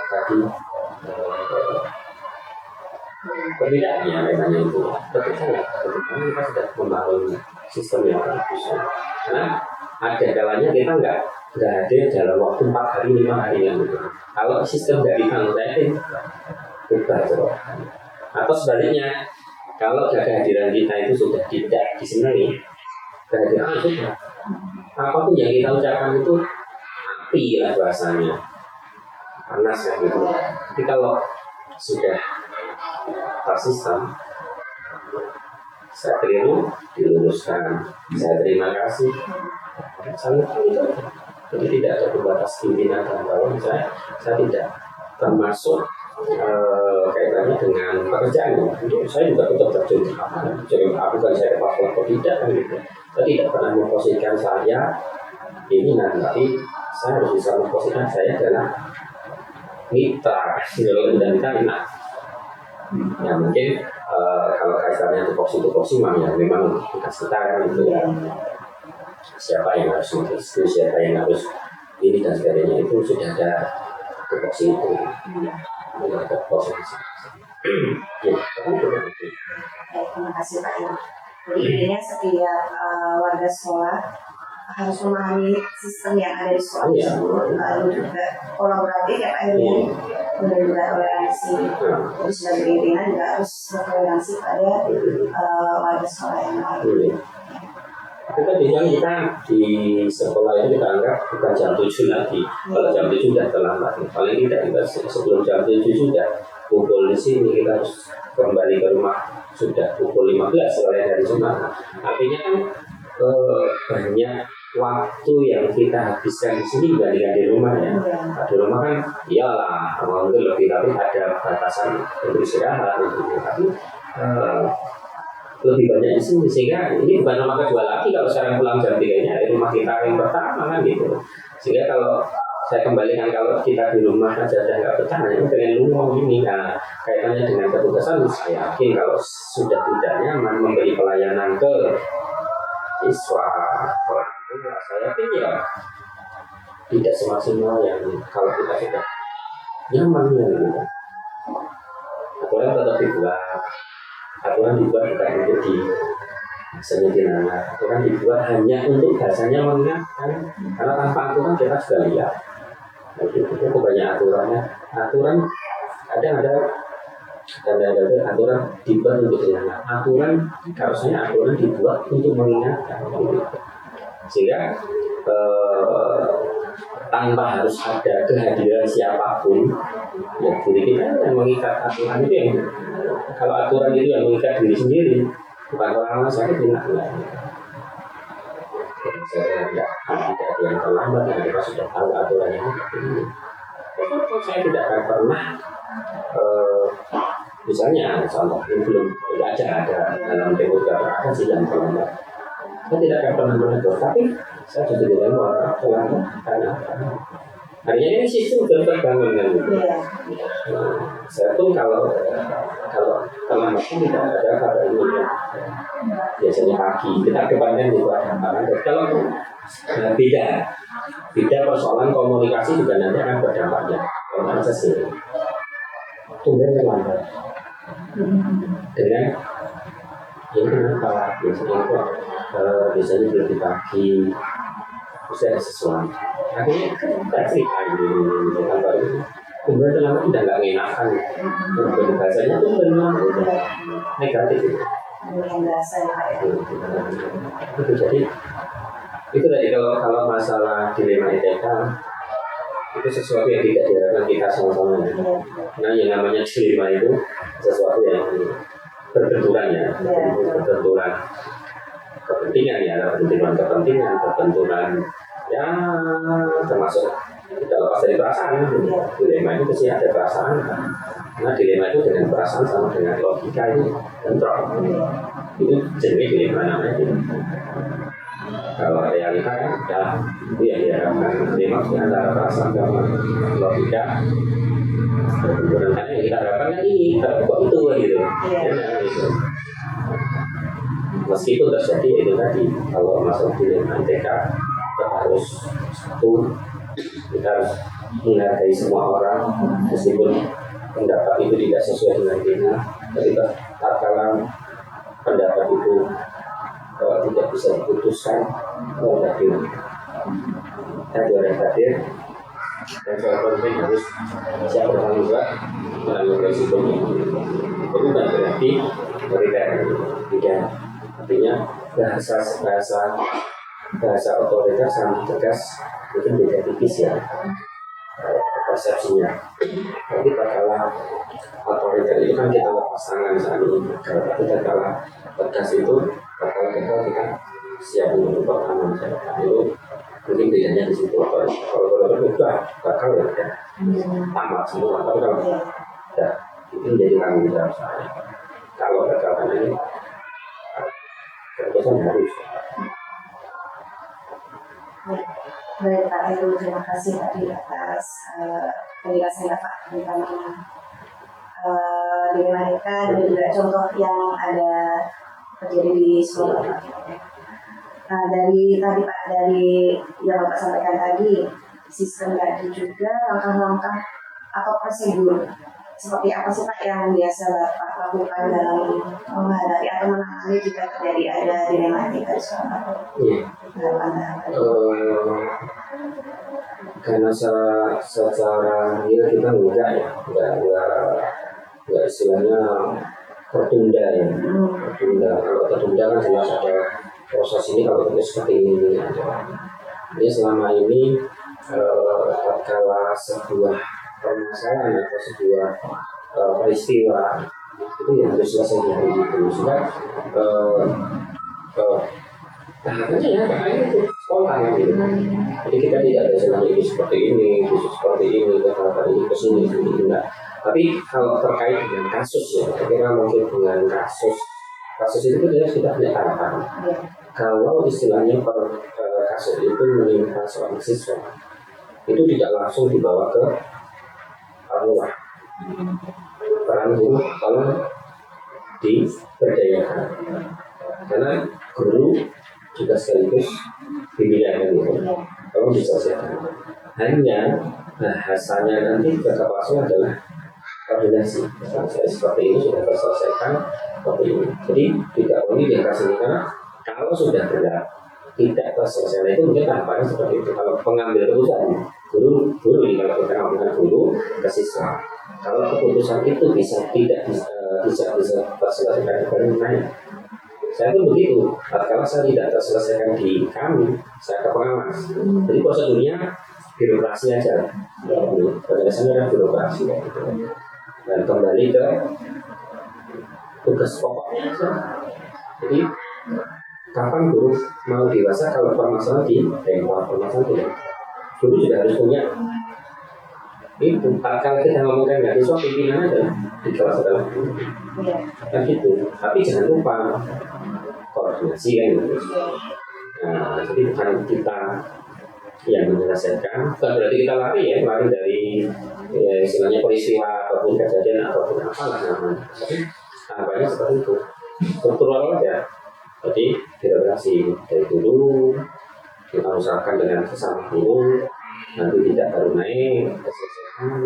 tadi perbedaannya memangnya itu tapi salah, ketika kita sudah membangun sistem yang bagus, karena ada kalanya kita nggak hadir dalam waktu 4 hari 5 hari yang itu. Kalau sistem dari bangun saya itu bubar terus, atau sebaliknya kalau kehadiran kita itu sudah tidak disenangi, kehadiran sudah apapun yang kita ucapkan itu api lah bahasanya, panas ya gitu. Tapi kalau sudah tersistem, saya keliru diluruskan, saya terima kasih, sangat itu. Jadi tidak ada pembatas pimpinan dan kawan saya tidak termasuk kaitannya dengan pekerjaan. Jadi saya juga tetap terjun jadi bukan saya kepala atau tidak kan gitu. Saya tidak pernah memposisikan saya ini nanti, saya harus bisa memposisikan saya adalah mitra dan kita enak. Ya mungkin kalau kaitannya tupoksi memang kita kan itu ya, siapa yang harus mengisi, siapa yang harus ini dan sebagainya, itu sudah ada tupoksi itu, sudah ada tupoksi. Terima kasih Pak Iwan. Jadi intinya setiap warga sekolah harus memahami sistem yang ada di sekolah tersebut, lalu juga kolaboratif ya Pak Iwan, kemudian juga toleransi. Jadi sebagai pimpinan juga harus bertoleransi pada warga sekolah yang lain. Kita bilang kita di sekolah itu kita anggap bukan jam 7 lagi. Kalau jam 7 sudah terlambat. Paling tidak kita sebelum jam 7 sudah kumpul di sini, kita harus kembali ke rumah sudah pukul 15 mulai dari Jumat. Artinya kan banyak waktu yang kita habiskan di sini dibandingkan di rumah ya. Di rumah kan iyalah mungkin lebih, tapi ada batasan untuk istirahat gitu. Tapi lebih banyak di sini, sehingga ini bukan rumah kedua lagi. Kalau sekarang pulang jam 3-nya di rumah kita yang pertama kan gitu. Sehingga kalau saya kembalikan, kalau kita di rumah aja udah nggak betah, ini pengen rumah ini. Nah, kaitannya dengan ketugasan, saya yakin kalau sudah tidak nyaman memberi pelayanan ke siswa, orang tua, saya yakin ya tidak semaksimal yang kalau kita sudah nyaman ya gitu. Aturan tetap dibuat, aturan dibuat bukan untuk di bahasanya anak, aturan dibuat hanya untuk bahasanya mengingatkan, karena tanpa aturan kita sudah lihat. Itu banyak aturannya. Aturan ada aturan dibuat untuk anak. Aturan harusnya aturan dibuat untuk mengingatkan. Sehingga tanpa harus ada kehadiran siapapun, ya diri kita yang mengikat aturan itu yang, kalau aturan itu yang mengikat diri sendiri, bukan orang lain, saya tidak. Saya tidak ada yang terlambat, mereka sudah tahu aturannya seperti ini. Tapi saya tidak akan pernah misalnya contoh ini belum tidak ada dalam tempo ada sih yang terlambat. Saya tidak akan pernah menegur, tapi saya juga tidak mau terlambat karena artinya ini sistem sudah terbangun kan. Saya pun kalau terlambat pun tidak ada kata ini ya. Biasanya pagi kita kebanyakan juga ada. Kalau beda persoalan komunikasi juga nanti akan berdampaknya. Kalau ada sih tumben terlambat dengan ini kenapa biasanya lebih pagi terus ada sesuatu akhirnya kita cerita ini tumben terlambat udah nggak ngenakan bahasanya tumben negatif itu jadi itu tadi kalau masalah dilema etika itu sesuatu yang tidak diharapkan kita sama-sama. Nah yang namanya dilema itu sesuatu yang berbenturan ya, berbenturan kepentingan ya, berbenturan ya termasuk tidak lepas dari perasaan. Dilema itu pasti ada perasaan. Nah dilema itu dengan perasaan sama dengan logika itu bentrok. Itu jenis dilema namanya. Kalau realita kan ya itu yang diharapkan dilema antara perasaan sama logika. Berbenturan yang kita harapkan kan ini, tapi kok itu gitu. Gitu. Meskipun terjadi itu tadi kalau masalah dilema etika kita harus satu, kita harus menghargai semua orang meskipun pendapat itu tidak sesuai dengan kita, tapi tatkala pendapat itu tidak bisa diputuskan oleh hakim. Tadi orang hadir dan soal penting harus siap bertanggung jawab menanggung resikonya. Itu bukan berarti militer, tidak. Artinya bahasa otoriter sama tegas itu beda tipis ya persepsinya. Tapi tatkala otoriter itu kan kita lepas tangan saat ini. Kalau kita kalah tegas itu tatkala kita siap untuk pertahanan masyarakat itu mungkin bedanya di situ. Kalau udah bakal ya tamat semua. Tapi kalau tidak itu menjadi tanggung jawab saya. Kalau katakan ini keputusan harus. Baik Pak Heru, terima kasih tadi atas penjelasan Pak tentang dilema dan juga contoh yang ada terjadi di sekolah. Dari tadi Pak, dari yang Bapak sampaikan tadi, sistem tadi juga langkah-langkah atau prosedur seperti apa sih Pak yang biasa Bapak lakukan dalam menghadapi atau menangani jika terjadi ada dilema etika di sekolah? Karena secara real kita enggak istilahnya tertunda ya. Kalau tertunda kan jelas ada proses ini, kalau seperti ini ada. Jadi selama ini tatkala sebuah permasalahan atau sebuah peristiwa itu yang harus selesai dari itu. Sehingga tahapannya ya itu spontan gitu. Jadi kita tidak ada selama ini seperti ini, seperti ini, tahapan ini kesini enggak. Tapi kalau terkait dengan kasus ya, saya kira mungkin dengan kasus itu dia sudah punya tahapan. Kalau istilahnya kasus itu menimpa seorang siswa, itu tidak langsung dibawa ke Allah. Peran guru kalau diberdayakan, karena guru juga sekaligus pimpinan gitu. Kalau diselesaikan, hanya bahasanya nanti ketepatnya adalah koordinasi. Saya seperti ini sudah terselesaikan seperti ini. Jadi tidak boleh dikasih karena kalau sudah berat tidak terselesaikan itu mungkin tahapannya seperti itu. Kalau pengambil keputusan guru ini kalau kita ngomongkan guru ke siswa, kalau keputusan itu tidak bisa terselesaikan di pemerintahnya. Saya pun begitu. Kalau saya tidak terselesaikan di kami, saya ke pengawas. Jadi prosedurnya birokrasi aja. Penjelasannya adalah birokrasi. Dan kembali ke tugas pokoknya. Jadi kapan guru mau dewasa kalau permasalahan di permasalahan di guru juga harus punya itu. Kalau kita ngomongkan nggak siswa pimpinan adalah di kelas adalah Iya. kan gitu. Tapi jangan lupa koordinasi kan gitu. Nah, jadi bukan kita yang menyelesaikan, bukan berarti kita lari dari istilahnya peristiwa ataupun kejadian ataupun apalah namanya. Tapi tahapannya seperti itu, struktural aja. Jadi birokrasi dari dulu kita usahakan dengan sesama guru, nanti tidak baru naik keselesaian.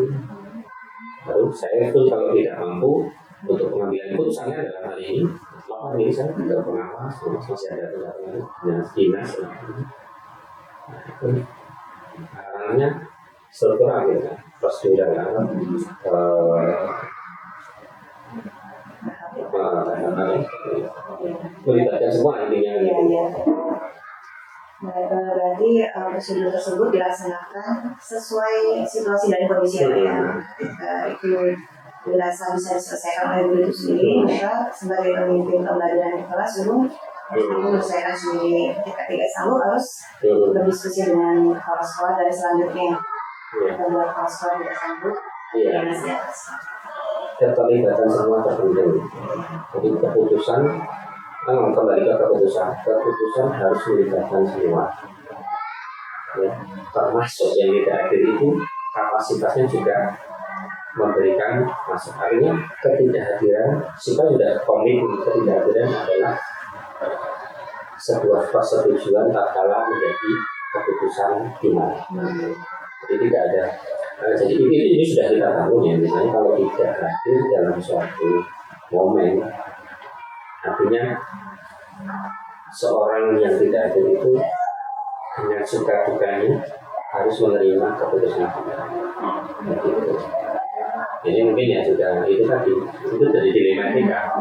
Baru saya pun kalau tidak mampu untuk pengambilan keputusannya adalah hari ini. Selama ini saya tidak pengawas, masih ada dinas. Caranya struktural gitu kan, prosedural kan, melibatkan semua intinya. Iya, iya. Berarti prosedur tersebut dilaksanakan sesuai situasi dan kondisi yang ada. Itu dirasa bisa diselesaikan oleh guru itu sendiri, maka sebagai pemimpin pembelajaran di kelas guru harus menyelesaikan sendiri. Ketika tidak sanggup harus berdiskusi dengan kepala sekolah dari selanjutnya. Kalau kepala sekolah tidak sanggup, ya nasihat. Keterlibatan semua terpenting. Jadi keputusan, kembali ke keputusan harus melibatkan semua. Ya, termasuk yang tidak hadir itu kapasitasnya juga memberikan masukan. Artinya ketidakhadiran, kita sudah komit ketidakhadiran adalah sebuah persetujuan tak kalah menjadi keputusan final. Jadi tidak ada. Jadi ini sudah kita bangun ya. Misalnya kalau tidak hadir dalam suatu momen, artinya seorang yang tidak hadir itu dengan suka dukanya harus menerima keputusan final. Gitu. Jadi mungkin ya sudah itu tadi itu jadi dilematika.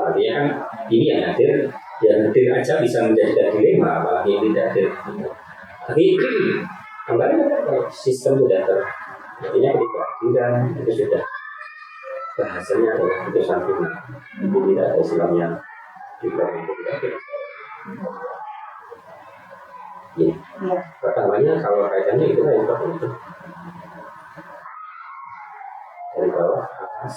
Artinya kan ini yang hadir aja bisa menjadikan dilema, apalagi yang tidak hadir. Tapi kembali ke sistem sudah artinya ketika itu sudah bahasanya adalah keputusan final. Jadi tidak ada istilahnya di belakang tidak hadir. Ya. Pertamanya kalau kaitannya itu yang seperti itu. Dari bawah ke atas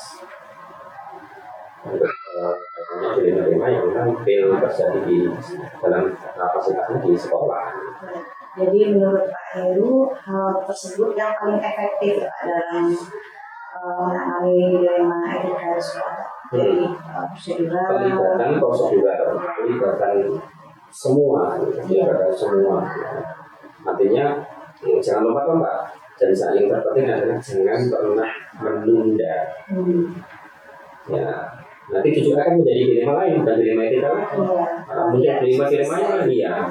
untuk katanya dilema-dilema yang memang fail terjadi di dalam kapasitasnya di sekolah. Jadi menurut Pak Heru, hal tersebut yang paling efektif dalam menangani dilema etika di sekolah. Jadi prosedural, pelibatan semua. Artinya jangan lupa Pak. Dan yang terpenting adalah jangan pernah menunda. Ya, nanti itu juga akan menjadi dilema lain, bukan dilema etika lagi. Menjadi dilema-dilemanya lagi ya.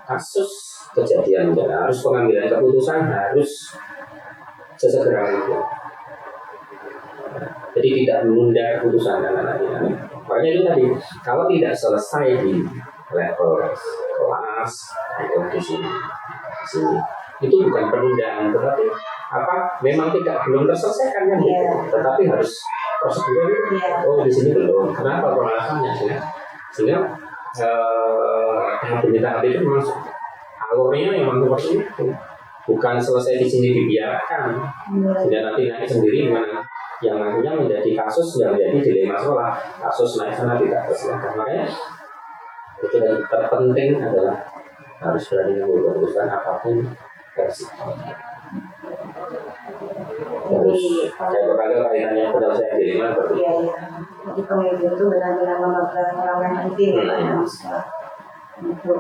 Kasus kejadian ya, harus pengambilan keputusan harus sesegera mungkin. Jadi tidak menunda keputusan dan lain-lain. Makanya itu tadi, kalau tidak selesai di level kelas atau di sini, itu bukan penundaan, tetapi memang belum terselesaikan kan gitu. Tetapi harus prosedur di sini belum. Kenapa alasannya sehingga tahap demi tahap itu memang alurnya memang seperti itu. Bukan selesai di sini dibiarkan sehingga nanti naik sendiri mana yang nantinya menjadi kasus yang menjadi dilema sekolah, kasus naik sana tidak terselesaikan. Makanya itu yang terpenting adalah harus berani mengambil keputusan apapun versi. Terus saya berkata kaitannya penyelesaian dilema seperti itu. Jadi pemimpin itu benar-benar memegang orang yang penting dalam sekolah.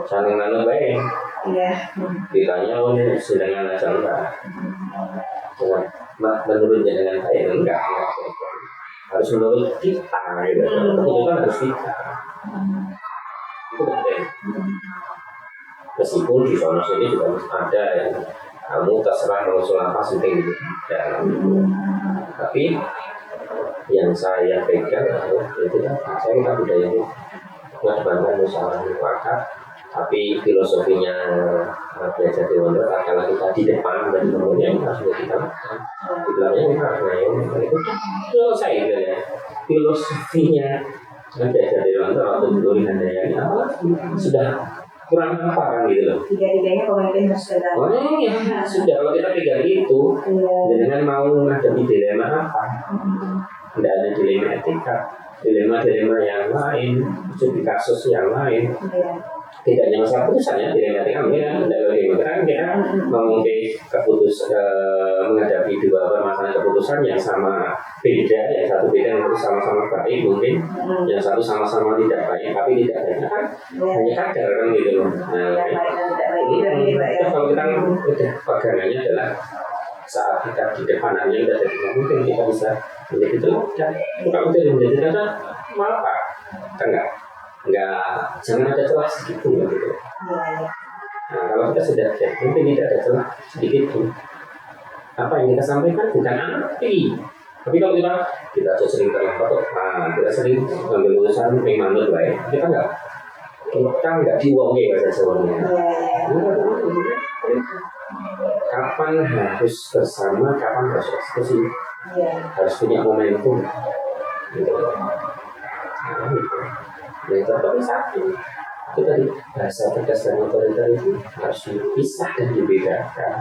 Saling nanam baik. Iya. Ditanya sedangkan aja enggak. Menurutnya dengan baik enggak. Harus menurut kita gitu. Keputusan harus kita. Itu penting. Meskipun di sana sini juga ada yang kamu terserah mengusul apa penting gitu. Tapi yang saya pegang adalah itu saya kita budaya itu mengedepankan usaha mufakat, tapi filosofinya belajar di pondok kalau kita di depan dan kemudian harus kita di belakangnya kita harus itu selesai ya filosofinya Kan belajar dari orang tua waktu dulu Handayani sudah kurang apa kan gitu loh. Tiga-tiganya pemimpin harus gagal. Oh iya, sudah kalau kita pegang itu, dengan mau menghadapi dilema apa? Tidak ada dilema etika, dilema yang lain, studi kasus yang lain. Tidak hanya masalah putusannya, dilema etika mungkin kan ada dilema kan kita menghadapi dua permasalahan keputusan yang sama beda, yang satu beda, yang satu sama-sama baik mungkin, yang satu sama-sama tidak baik, tapi tidak banyak kan hanya kadar kan gitu loh. Kalau kita udah pegangannya adalah saat kita di depan hanya udah jadi mungkin kita bisa menjadi teladan. Kalau udah menjadi teladan, malah apa? Enggak, jangan ada celah sedikit pun gitu. Nah, kalau kita sudah mungkin tidak ada celah sedikit pun. Apa yang kita sampaikan bukan anti. Tapi kalau kita sering terlambat, kita sering mengambil urusan manut baik, kita nggak diwongi bahasa Jawanya. Kapan harus bersama, kapan harus eksekusi, harus punya momentum. Gitu. Nah, gitu. Yang terpenting satu, itu tadi bahasa tegas dan otoriter itu harus dipisah dan dibedakan.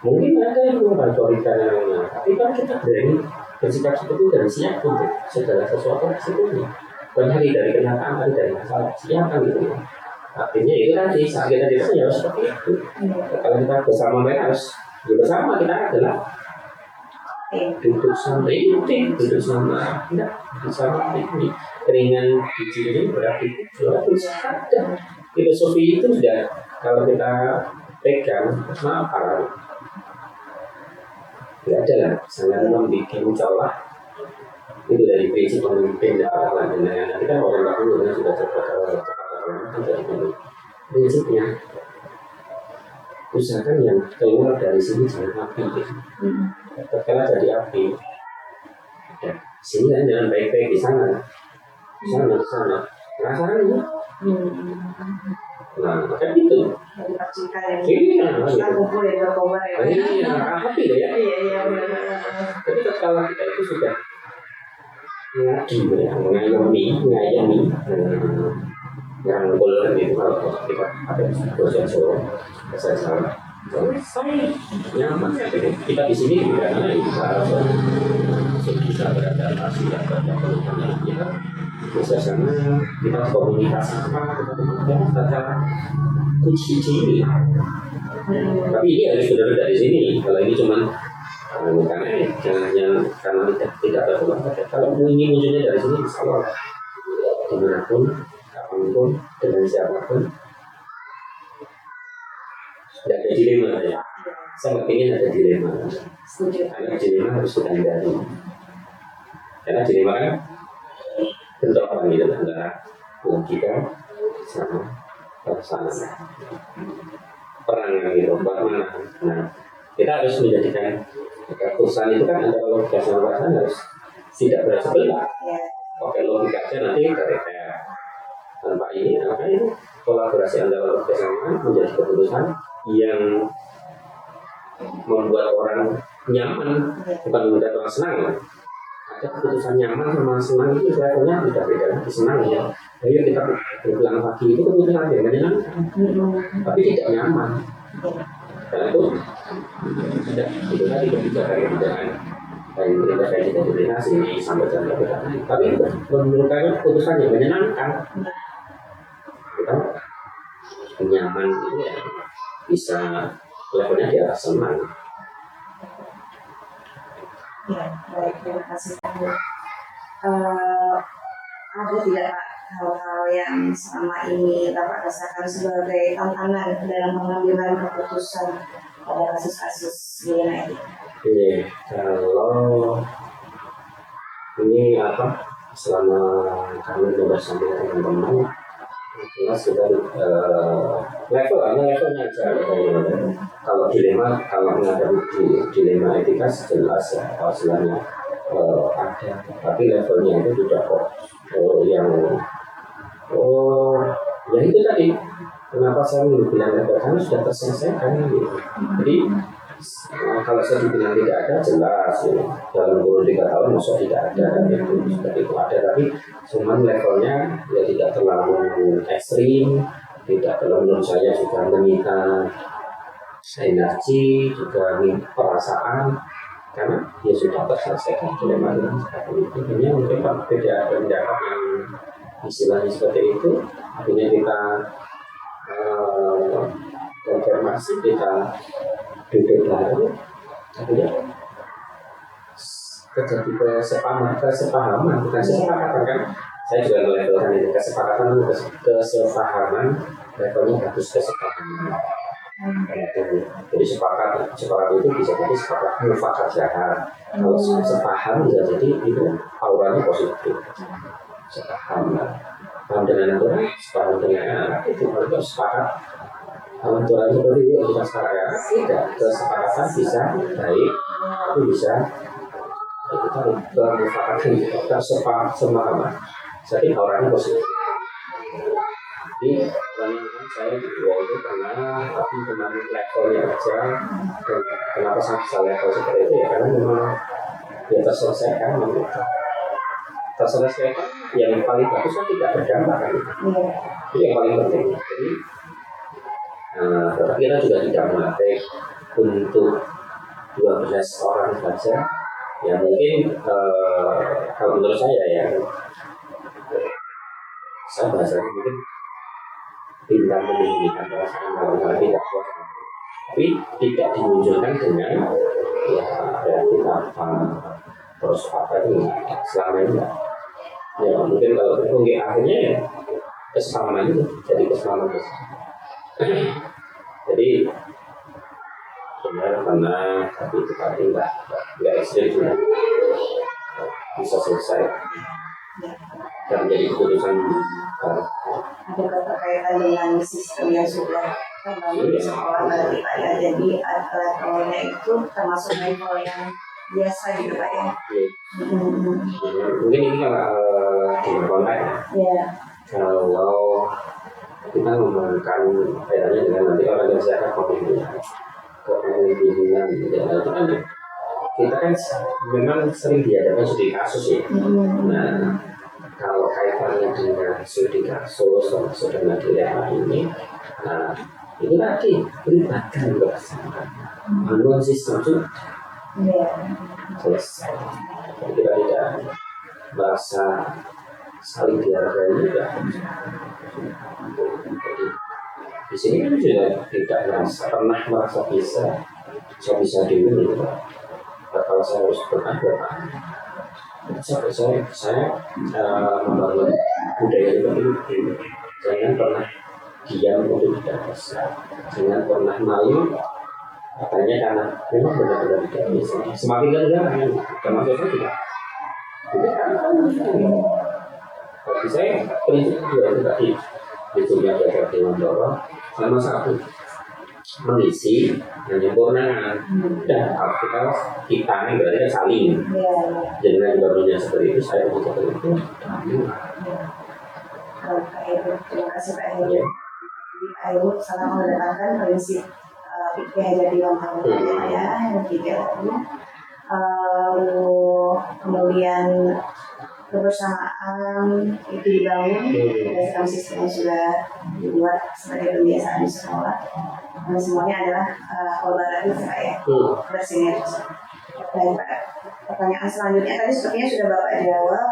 Mungkin ada yang otoriter yang lainnya, tapi kan kita berani bersikap seperti itu dan siap untuk segala sesuatu sebetulnya. Bukan hari dari kenyataan, hari dari masalah, siap kan gitu. Artinya itu tadi saat kita di sana harus seperti itu. Kalau kita bersama mereka harus bersama kita adalah duduk sama ini, duduk sama ini. Keringan biji ini berarti ada. Filosofi itu sudah kalau kita pegang, apa? Tidak ada lah, sangat membuat celah. Itu dari prinsip pemimpin dan pelayanan. Nanti kan orang-orang sudah cepat prinsipnya. Usahakan yang keluar dari sini jangan api. Kalau jadi api, ya, sini kan jangan baik-baik di sana. Di sana. Rasakan ya. Nah, kan itu. Iya, api ya. Iya. Tapi kalau kita itu sudah mengayomi, merangkul gitu kalau kita ada proses salah. Nyaman kita di sini karena kita beradaptasi dan berjalan kita bisa sana kita komunikasi kita kunci ini. Tapi ini harus benar dari sini. Kalau ini cuma karena tidak berpeluang. Kalau ingin munculnya dari sini bisa lah. Dimanapun, kapanpun, dengan siapapun. Tidak ada dilema ya. Saya nggak ingin ada dilema. Karena dilema harus kita hindari. Karena dilema kan bentuk apa gitu antara logika sama perasaan. Perang gitu, bagaimana? Nah, kita harus menjadikan keputusan itu kan antara logika sama perasaan harus tidak bersebelah. Pakai logika aja nanti kayak tanpa ini, maka itu kolaborasi antara logika sama menjadi keputusan yang membuat orang nyaman, bukan membuat orang senang. Ada keputusan nyaman sama senang itu levelnya tidak beda lagi. Senang ya, ayo kita berpulang pagi itu keputusan yang menyenangkan, tapi tidak nyaman. Karena itu tidak itu tadi kebijakan dari pemerintah kita koordinasi sampai jam berapa. Tapi menurut saya keputusan yang menyenangkan, kita nyaman itu ya bisa levelnya di atas senang. Ya, baik, terima kasih Pak. Ada tidak Pak hal-hal yang selama ini Bapak rasakan sebagai tantangan dalam pengambilan keputusan pada kasus-kasus DNA ini? Iya, kalau ini selama kami bersama teman-teman jelas kita levelnya aja. Kalau menghadapi dilema etika jelas ya hasilnya ada, tapi levelnya itu tidak kok ya itu tadi kenapa saya bilang level karena sudah terselesaikan gitu. Jadi Kalau saya dibilang tidak ada, jelas ya. Dalam kurun 3 tahun masa tidak ada dan itu seperti itu ada, tapi cuman levelnya ya tidak terlalu ekstrim, tidak terlalu menurut saya juga menyita energi, juga perasaan, karena dia sudah terselesaikan dilema seperti itu. Hanya mungkin beda pendapat yang istilahnya seperti itu, akhirnya kita konfirmasi, kita duduk bareng, akhirnya terjadi kesepahaman, bukan kesepakatan kan? Saya juga melevelkan itu kesepakatan, kesepahaman, levelnya bagus kesepahaman. Jadi sepakat itu bisa jadi sepakat mufakat jahat. Kalau sepaham bisa jadi itu auranya positif. Sepaham dengan aturan, sepaham dengan anak itu kalau sepakat. Aturan seperti itu kita sepakat, tidak kesepakatan bisa baik, tapi bisa kita bermufakatan kita semahaman. Jadi auranya positif. Jadi saya itu pernah, tapi dengan levelnya aja. Dan kenapa saya bisa level seperti itu ya, karena memang ya terselesaikan, terselesaikan. Yang paling bagus kan tidak berdampak kan, itu yang paling penting. Jadi tetapi kita juga tidak melatih untuk 12 orang saja. Ya mungkin kalau menurut saya ya, saya bahasanya mungkin pintar menyembunyikan perasaan kalau tidak kuat, tapi tidak dimunculkan dengan ya kita terus apa itu selama ini ya mungkin kalau itu akhirnya ya kesepahaman itu jadi kesepahaman bersama. Jadi benar karena tapi itu tadi nggak ekstrim juga bisa selesai dan menjadi keputusan. Ada keterkaitan dengan sistem yang sudah terbangun di sekolah tadi Pak ya. Jadi levelnya itu termasuk level yang biasa gitu Pak ya. Mungkin ini kalau di konteks ya. Kalau kita menggunakan kaitannya dengan nanti organisasi kepemimpinan ya, itu kan kita kan memang sering dihadapkan studi kasus ya. Nah kalau kaitannya dengan studi kasus termasuk dengan dilema ini, nah itu tadi melibatkan bersama manual sistem sudah selesai. Jadi kita tidak merasa saling dihargai juga. Jadi di sini kan juga tidak pernah merasa saya bisa dulu gitu. Kalau saya harus berada saya membangun budaya seperti itu. Jangan pernah diam untuk tidak bisa. Jangan pernah malu. Katanya karena memang benar-benar tidak bisa. Semakin gagal, termasuk saya juga. Itu kan bagi saya prinsip juga itu tadi. Prinsipnya jaga Dewan Dorong. Sama satu mengisi menyempurnakan dan kalau kita ini berarti kan saling jadi juga punya seperti itu saya punya seperti itu. Terima kasih Pak Heru. Jadi Pak Heru sangat mengedepankan prinsip fikih jadi orang ya yang tiga tadi. Kemudian kebersamaan itu dibangun berdasarkan sistem yang sudah dibuat sebagai kebiasaan di sekolah. Dan semuanya adalah kolaboratif ya, bersinergi. Dan pertanyaan selanjutnya tadi sepertinya sudah Bapak jawab,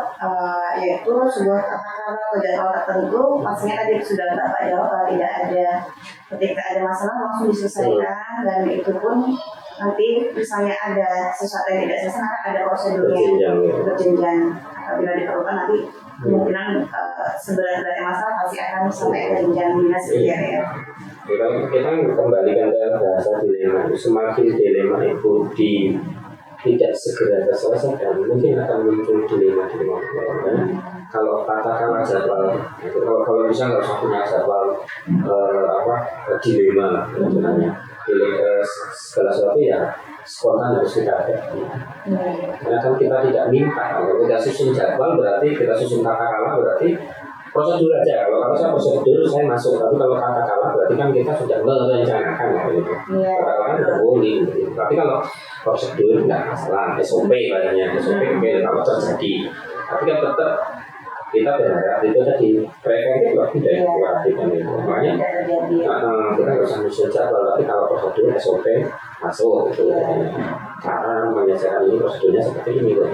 yaitu sebuah tata atau jadwal tertentu. Pastinya tadi sudah Bapak jawab kalau tidak ada, ketika ada masalah langsung diselesaikan dan itu pun nanti misalnya ada sesuatu yang tidak selesai maka ada prosedurnya berjenjang. Apabila diperlukan nanti kemungkinan seberat-beratnya masalah pasti akan sampai ke jenjang dinas ya. Kalau kita kembalikan ke bahasa dilema, semakin dilema itu tidak segera terselesaikan, mungkin akan muncul dilema. Kalau katakanlah jadwal, kalau bisa nggak usah punya jadwal dilema sebenarnya. Segala sesuatu ya spontan harus kita ada. Karena kan kita tidak minta, kalau kita susun jadwal berarti kita susun tata kelola berarti prosedur aja. Kalau saya prosedur saya masuk, tapi kalau katakanlah berarti kan kita sudah merencanakan gitu. Katakanlah sudah boleh. Gitu. Tapi kalau prosedur nggak masalah, SOP katanya, SOP oke kalau terjadi. Tapi kan tetap kita berharap itu tadi preventif lebih dari kuratif kan itu. Makanya kita nggak usah menyusun jadwal, tapi kalau prosedur SOP masuk gitu. Cara mengerjakan ini prosedurnya seperti ini loh.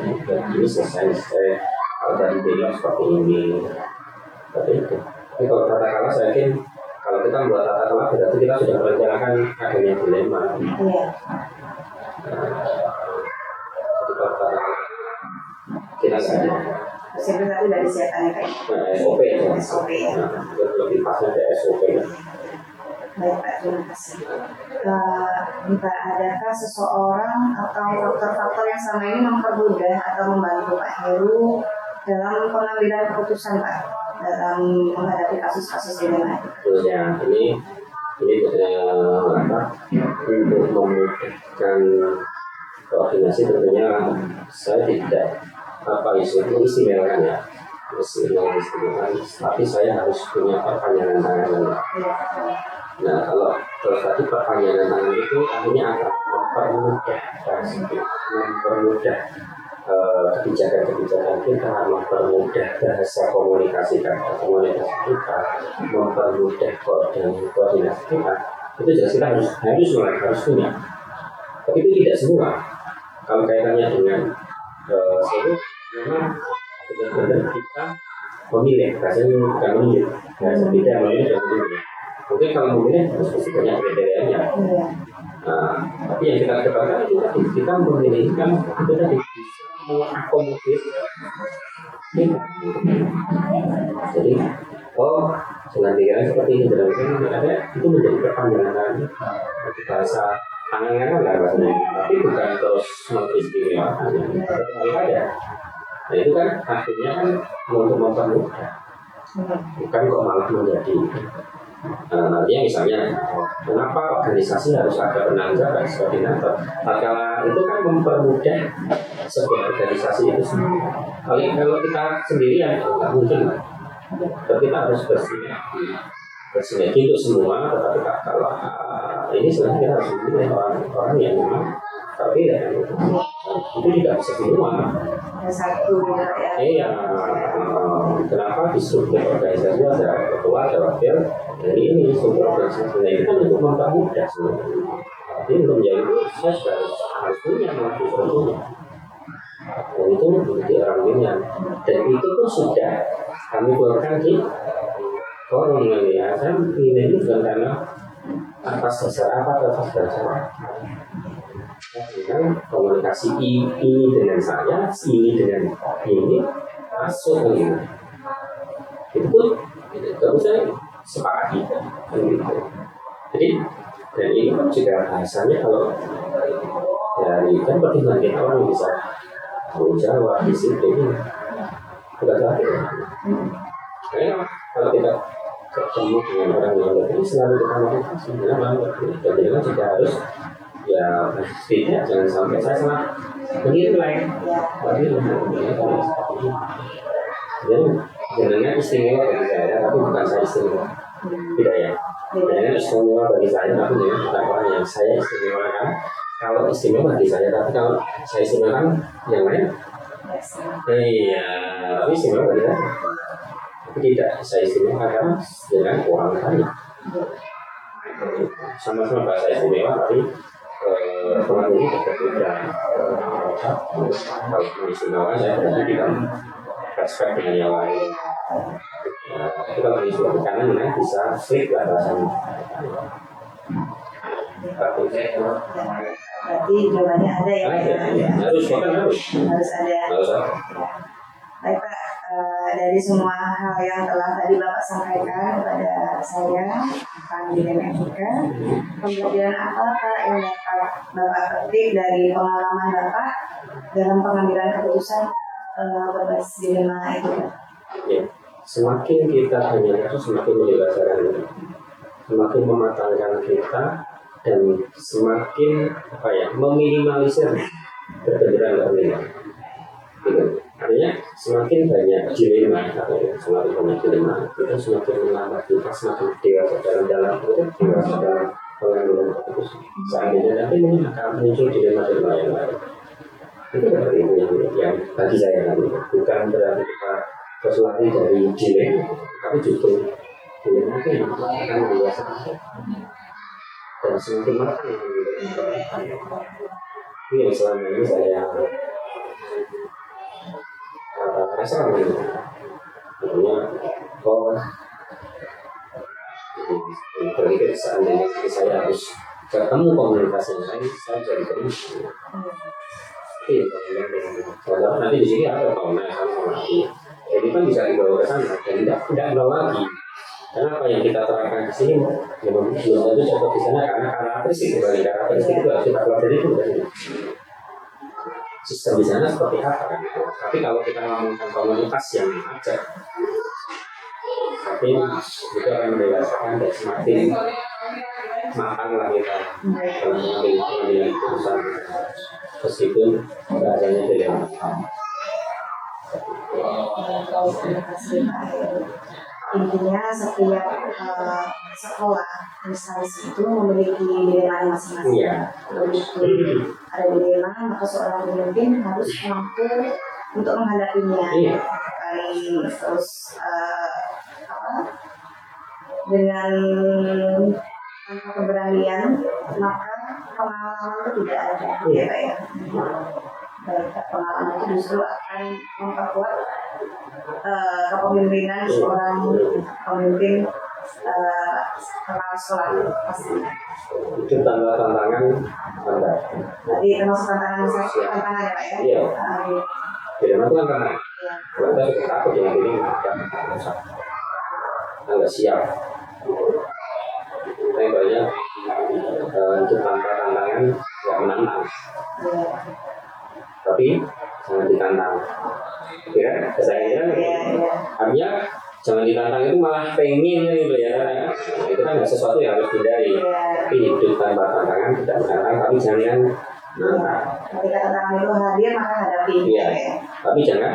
Ini selesai. Kalau tadi bilang seperti ini, seperti itu. Tapi kalau tata kelola saya yakin kalau kita membuat tata kelola berarti kita sudah merencanakan adanya dilema. Iya. Jadi kalau tata kelola kita saja. Prosedur tadi dari siapanya kayak SOP ya. SOP ya. Lebih pasnya ke SOP. Baik Pak, terima kasih. Mbak, adakah seseorang atau faktor-faktor yang selama ini mempermudah atau membantu Pak Heru dalam pengambilan keputusan Pak dalam menghadapi kasus-kasus dilema? Ya, ini apa? Untuk memudahkan koordinasi tentunya saya tidak mengistimewakan ya. Istimewakan, tapi saya harus punya perpanjangan tangan. Nah, kalau tadi perpanjangan tangan itu artinya akan mempermudah kebijakan-kebijakan kita, mempermudah bahasa komunikasi kita, mempermudah koordinasi kita. Itu jelas kita harus punya. Tapi itu tidak semua. Kalau kaitannya dengan itu memang benar-benar kita memilih, rasanya bukan memilih, tidak memilih dan memilih. Mungkin kalau memilih harus banyak kriterianya. Nah, tapi yang kita dapatkan itu tadi kita memilih kan itu tadi bisa mengakomodir kita. Jadi, dengan pikiran seperti ini dalam ada itu menjadi perpanjangan dari bahasa tangan kan bahasanya, tapi bukan terus mengistimewakan. Tapi ada. Nah itu kan akhirnya kan untuk mempermudah, bukan kok malah menjadi. Artinya misalnya, kenapa organisasi harus ada penanggapan koordinator? Tatkala itu kan mempermudah sebuah organisasi itu sendiri. Kalau kita sendirian, nggak mungkin. Tapi kita harus bersinergi untuk semua. Tetapi kalau ini sebenarnya kita harus memilih orang-orang yang memang tapi ya itu tidak bisa semua. Satu ya. Iya. Kenapa di struktur organisasi ada ketua, ada wakil? Jadi ini struktur organisasinya itu kan untuk mempermudah sebenarnya. Jadi belum jadi itu saya sudah harus punya strukturnya. Dan itu menjadi orang binaan. Dan itu pun sudah kami keluarkan di forum ya. Saya pilih ini bukan karena atas dasar apa atau atas dasar apa. Dengan komunikasi ini dengan saya, ini dengan ini masuk ke ini. Itu pun tidak bisa sepakati. Jadi dan ini pun juga bahasanya kalau dari kan pertimbangan kita orang bisa tanggung jawab disiplin. Tidak lagi. Karena kalau kita ketemu dengan orang yang lebih selalu kita motivasi, memang jadi kan juga harus ya tidak jangan sampai saya salah menilai tapi jangan istimewa bagi saya tapi bukan saya istimewa tidak ya jangan istimewa bagi saya tapi bukan orang yang saya istimewakan kalau istimewa bagi saya tapi kalau saya istimewakan yang lain iya tapi istimewa bagi saya tapi tidak saya istimewa karena dengan orang lain sama-sama bahasa istimewa tapi teman ini berbeda. Kalau mengistimewakan saya berarti tidak respect dengan yang lain. Tapi kalau mengistimewakan kanan bisa flip lah rasanya. Berarti jawabannya ada ya? Harus ada. Baik Pak, dari semua hal yang telah tadi Bapak sampaikan kepada saya tentang dilema etika, pembelajaran apa Pak yang dapat Bapak petik dari pengalaman Bapak dalam pengambilan keputusan berbasis dilema etika? Ya, semakin kita hanya itu semakin mendewasakan, semakin mematangkan kita dan semakin meminimalisir kebenaran. Gitu. Artinya semakin banyak dilema, semakin banyak dilema, kita semakin menambah, kita semakin dewasa dalam itu, dewasa dalam pengambilan keputusan. Seandainya nanti ini akan muncul dilema-dilema yang lain. Itu seperti itu yang bagi saya tadi, bukan berarti kita berlari dari dilema, tapi justru dilema itu yang akan dewasa dan semakin matang. Ini yang selama ini saya rasakan gitu. Artinya, berpikir seandainya saya harus ketemu komunitas yang lain, saya jadi terus. Iya, kalau nanti di sini ada fauna sama lagi, jadi kan bisa dibawa ke sana dan tidak bawa lagi. Karena apa yang kita terangkan di sini memang belum tentu cocok di sana karena karakteristik itu harus kita pelajari itu kan. Sistem di sana seperti apa kan? Tapi kalau kita ngomongkan komunitas yang ajak, tapi itu akan mendewasakan dan semakin matang lah kita dalam mengambil keputusan meskipun bahasanya dilema. Intinya setiap sekolah instansi itu memiliki dilema masing-masing. Iya. Begitu ada dilema, maka seorang pemimpin harus mampu untuk menghadapinya. Iya. Terus dengan tanpa keberanian, maka pengalaman itu tidak ada. Ya, Pak ya. Baik, pengalaman itu justru akan memperkuat kepemimpinan seorang pemimpin kepala sekolah pasti. Itu tantangan Anda. Jadi termasuk tantangan ya Pak ya? Iya. Dilema itu kan tantangan. Iya. Kalau kita sudah takut dengan ini, nggak siap. Tapi banyak untuk tanpa tantangan nggak menantang. Iya. Tapi jangan ditantang. Ya, saya artinya jangan ditantang itu malah pengen gitu ya. Itu kan sesuatu yang harus dihindari. Tapi hidup tanpa tantangan tidak menantang, tapi jangan menantang. Ketika tantangan itu hadir maka hadapi. Iya. Tapi jangan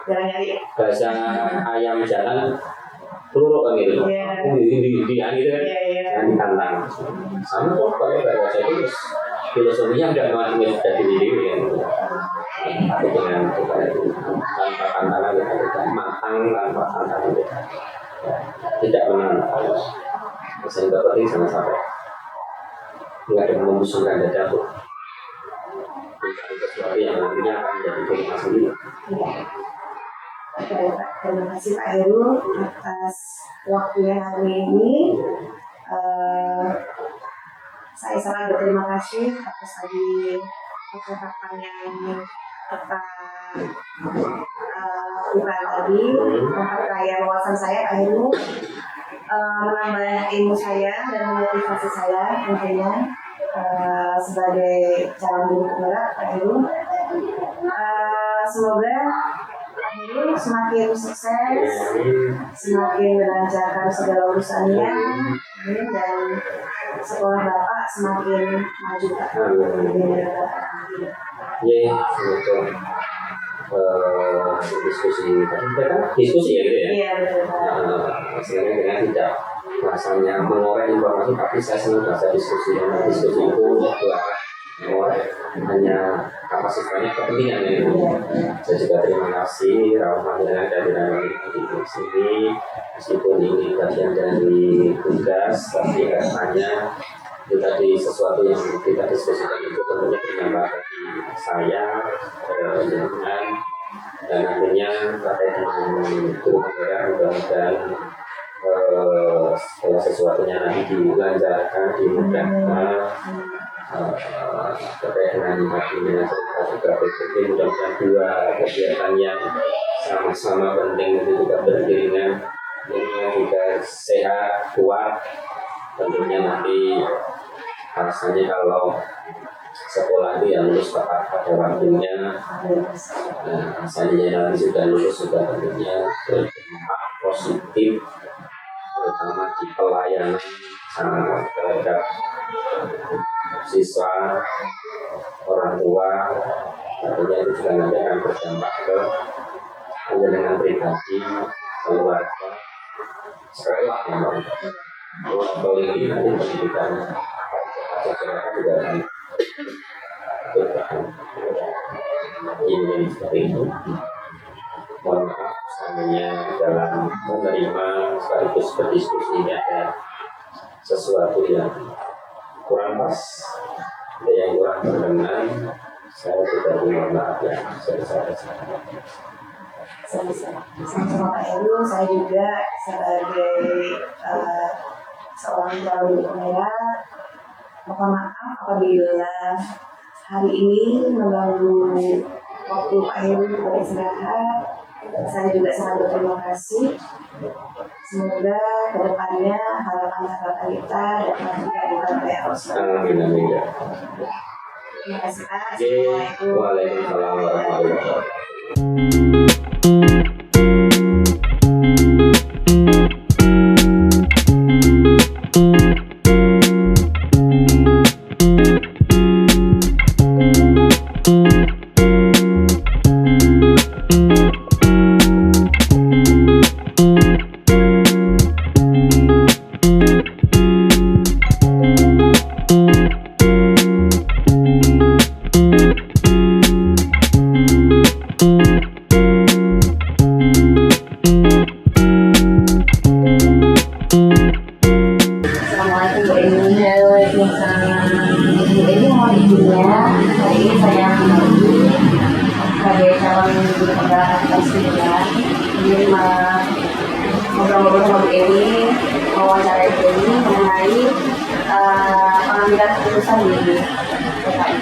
nyari. bahasa ayam jalan peluru kan gitu. Di gitu kan. Jangan ditantang. Sama kok kalau bahasa itu filosofinya tidak mengatur dari diri kan. Tapi dengan tanpa tantangan kita tidak matang, tanpa tantangan kita tidak menantang. Sehingga penting jangan sampai nggak ada membusungkan dada tuh mencari sesuatu yang nantinya akan menjadi kelima sendiri. Terima kasih Pak Heru atas waktunya hari ini. Saya sangat berterima kasih atas tadi percakapan yang kita lakukan tadi, memperkaya wawasan saya Pak Heru, menambah ilmu saya dan memotivasi saya tentunya sebagai calon guru penggerak Pak Heru. Semoga Pak Heru semakin sukses, semakin melancarkan segala urusannya, dan sekolah Bapak semakin maju Pak. Ya, untuk diskusi tadi kan diskusi ya gitu ya. Iya betul. Sebenarnya dengan tidak rasanya mengorek informasi, tapi saya senang bahasa diskusi dan diskusi itu mengorek hanya kapasitasnya kepentingan ya. Saya juga terima kasih Rahmat yang ada di sini, meskipun ini bagian dari tugas, tapi rasanya itu tadi sesuatu yang kita diskusikan itu tentunya berdampak bagi saya dengan dan nantinya terkait dengan guru penggerak mudah-mudahan segala sesuatunya nanti dilancarkan, dimudahkan terkait dengan dengan cerita juga berikutnya mudah-mudahan dua kegiatan yang sama-sama penting itu juga beriringan, ini juga sehat, kuat. Tentunya nanti rasanya kalau sekolah itu yang lulus tepat pada waktunya, rasanya nanti sudah lulus sudah tentunya berdampak positif, terutama di pelayanan terhadap siswa, orang tua, tentunya itu juga nanti akan berdampak ke panjenengan pribadi, keluarga, sekolah yang kalau ini nanti pendidikan masyarakat juga akan ini seperti itu. Mohon maaf, seandainya dalam menerima sekaligus berdiskusi ini ada sesuatu yang kurang pas, ada yang kurang berkenan, saya tidak mohon maaf ya sebesar-besarnya. Sama Pak Heru, saya juga sebagai seorang calon pemerintah mohon maaf apabila hari ini mengganggu waktu Pak Heru beristirahat. Saya juga sangat berterima kasih. Semoga kedepannya harapan-harapan kita dapat dikabulkan oleh Allah. Amin amin ya. Terima kasih Pak. Oke, Assalamualaikum. waalaikumsalam warahmatullahi wabarakatuh. Assalamualaikum Bu Eni. Waalaikumsalam. Bu Eni mohon izinnya hari ini saya sebagai calon guru penggerak Pancasila ingin ngobrol-ngobrol sama Bu Eni, mewawancarai Bu Eni mengenai pengambilan keputusan di PKI.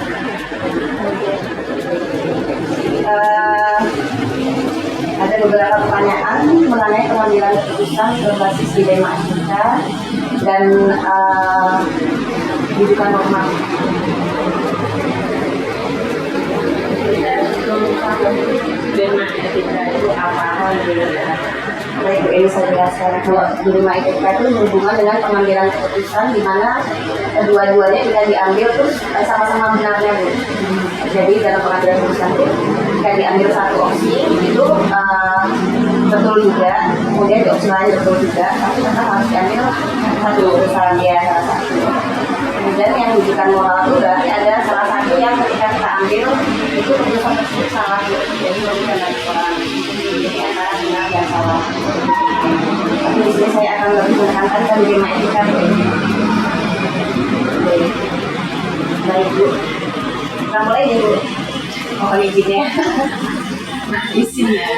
Ada beberapa pertanyaan mengenai pengambilan keputusan berbasis dilema etika dan rujukan normatif. Dilema etika itu apa? Baik Bu Eni, saya jelaskan. Kalau dilema etika itu berhubungan dengan pengambilan keputusan di mana kedua-duanya tidak diambil terus sama-sama benarnya Bu. Jadi dalam pengambilan keputusan itu jika diambil satu opsi itu betul juga, kemudian di opsi lain betul juga, tapi tetap harus diambil satu keputusan dia salah satu. Kemudian yang rujukan moral itu berarti ada salah satu yang ketika kita ambil itu keputusan tersebut salah, jadi bukan dari orang ini antara benar dan salah. Tapi di sini saya akan lebih menekankan ke dilema etika. Baik Bu, kita mulai nih Bu. Mohon izinnya. Nah, isinya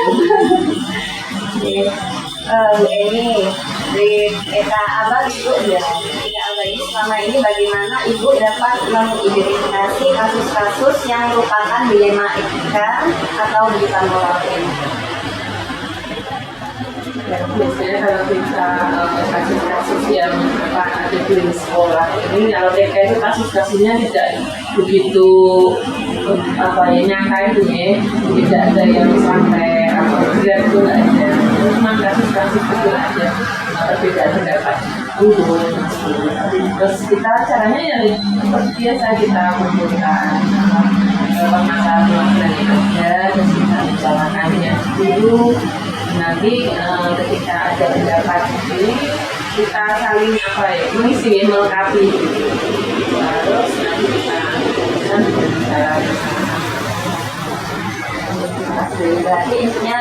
Bu Eni, di ETA Abang Ibu ya. ETA Abang ini selama ini bagaimana Ibu dapat mengidentifikasi kasus-kasus yang merupakan dilema etika atau rujukan moral ini? biasanya kalau kita kasus-kasus yang ada di sekolah ini, kalau TK itu kasus-kasusnya tidak begitu nyangka itu ya, tidak ada yang sampai berat itu nggak ada, cuma kasus-kasus kecil aja perbedaan pendapat dulu. Terus kita caranya yang seperti biasa kita kumpulkan permasalahan-permasalahan yang ada, terus kita bicarakannya dulu. Nanti ketika ada pendapat ini kita saling mengisi, melengkapi, terus nanti kita berbicara bersama. Berarti intinya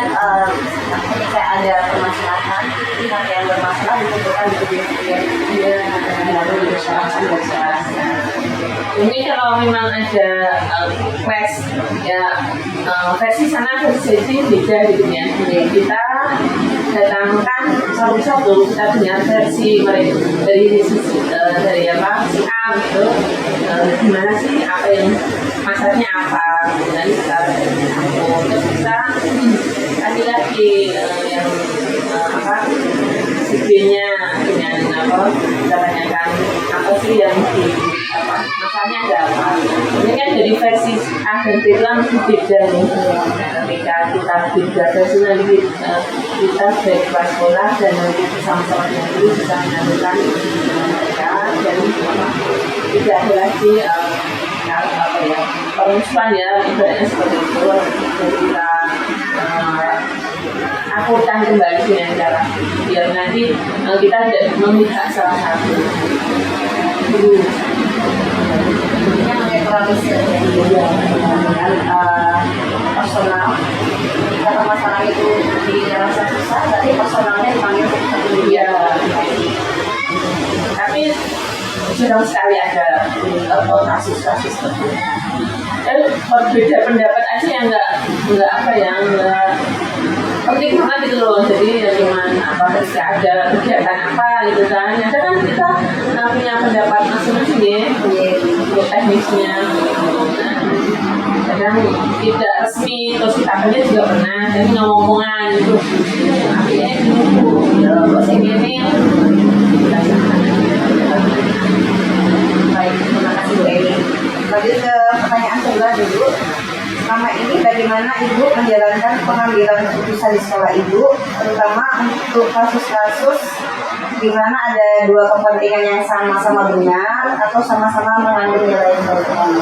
ketika ada permasalahan, pihak yang bermasalah dikumpulkan di kemudian lalu dibicarakan bersama. Mungkin kalau memang ada quest ya, versi sana versi sini beda gitu ya. Kita datangkan satu-satu, kita punya versi mereka dari sisi dari apa si A gitu, gimana sih, apa yang masalahnya apa, dan kita terus kita lagi-lagi yang si B-nya dengan kita tanyakan apa sih yang masalahnya ada apa. Ini kan dari versi A dan B langsung beda nih. Ketika kita beda versi nanti kita dari sekolah dan nanti bersama-sama dengan guru bisa menentukan mereka, dan tidak ada lagi permusuhan ya, ibaratnya seperti itu. Jadi kita akurkan kembali dengan cara biar nanti kita tidak memihak salah satu. Yang menetralisir dengan personal. Kalau masalah itu dirasa susah, berarti personalnya dipanggil untuk Ya, tapi jarang sekali ada kasus-kasus seperti itu. Berbeda pendapat aja yang nggak apa ya, nggak penting banget gitu loh. Jadi ya cuman apa ketika ada kegiatan apa gitu kan, ada kan kita punya pendapat masing-masing ya, untuk teknisnya. Kadang tidak resmi, terus kita kerja juga pernah, tapi ngomong-ngomongan gitu. Akhirnya kalau saya gini, baik, terima kasih Bu Eni. Lanjut ke pertanyaan kedua dulu. Selama ini bagaimana Ibu menjalankan pengambilan keputusan di sekolah Ibu, terutama untuk kasus-kasus di mana ada dua kepentingan yang sama-sama benar atau sama-sama mengandung nilai yang berbeda?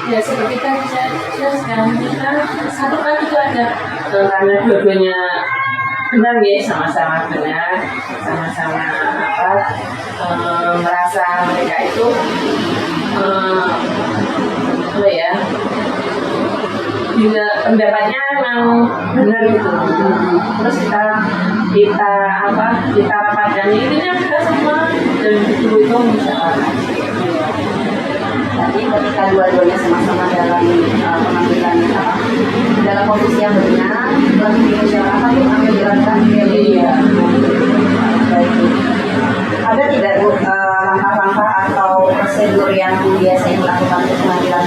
ya seperti tadi saya jelaskan, kita satu kali itu ada karena dua-duanya benar ya, sama-sama benar, sama-sama merasa mereka itu apa ya, bila pendapatnya memang benar gitu. Terus kita rapatkan intinya kita semua dan itu musyawarah. Jadi ketika dua-duanya sama-sama dalam pengambilan dalam posisi yang benar, lalu dimusyawarahkan yuk ambil jalankan Iya. baik. Ada tidak Bu langkah-langkah atau prosedur yang biasa dilakukan untuk pengambilan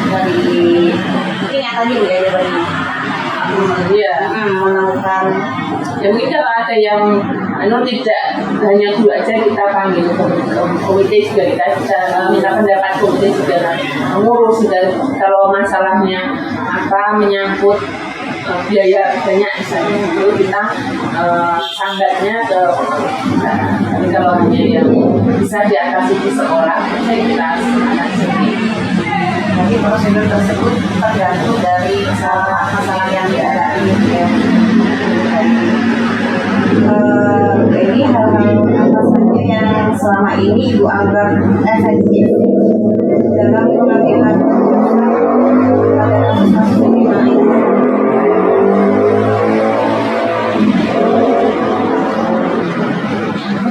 dari mungkin yang tadi Bu ya jawabannya Iya. menemukan Ya mungkin kalau ada yang tidak hanya guru aja kita panggil komite juga, kita bisa minta pendapat komite juga mengurus juga. Kalau masalahnya menyangkut biaya banyak misalnya itu kita sambatnya ke tapi kalau hanya yang bisa diatasi di sekolah saya kita atasi sendiri. jadi prosedur tersebut tergantung dari masalah yang dihadapi ya. Ini hal-hal apa saja yang selama ini Ibu anggap efektif dalam pengambilan pada kasus-kasus ini?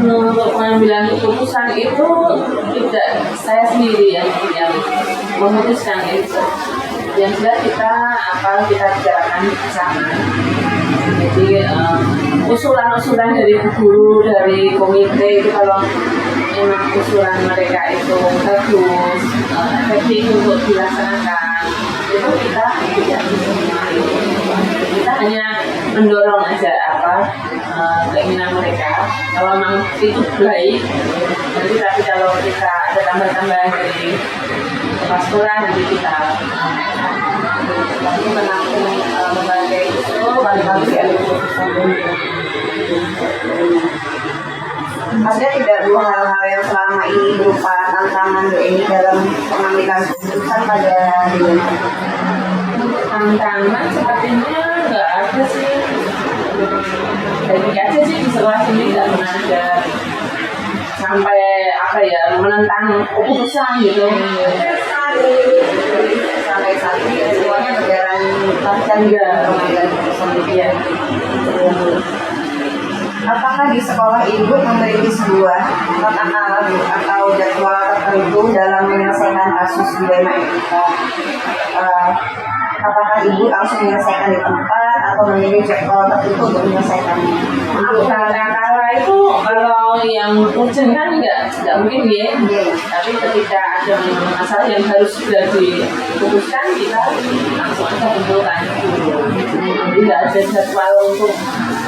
Untuk pengambilan keputusan itu tidak saya sendiri yang memutuskan itu. Yang sudah kita bicarakan bersama. Jadi usulan-usulan dari guru, dari komite itu kalau memang usulan mereka itu bagus, efektif untuk dilaksanakan, itu kita tidak bisa. Kita hanya mendorong aja keinginan mereka. Kalau memang itu baik, nanti tapi kalau kita ada tambahan-tambahan dari kepala sekolah nanti kita menampung berbagai isu balik-balik ya. Ada tidak dua hal-hal yang selama ini berupa tantangan Bu Eni dalam pengambilan keputusan pada diri? tantangan sepertinya nggak ada sih. Baik aja sih di sekolah sini nggak pernah ada sampai menentang keputusan gitu. Sampai saat ini ya, semuanya berjalan lancar juga pengambilan keputusan ya. Apakah di sekolah Ibu memiliki sebuah tata cara atau jadwal tertentu dalam menyelesaikan kasus dilema etika? Apakah Ibu langsung menyelesaikan di tempat atau memilih jadwal tertentu untuk menyelesaikannya? Tata itu kalau yang urgent kan nggak mungkin ya. Tapi ketika ada masalah yang harus sudah diputuskan kita langsung aja kumpulkan. Jadi nggak ada jadwal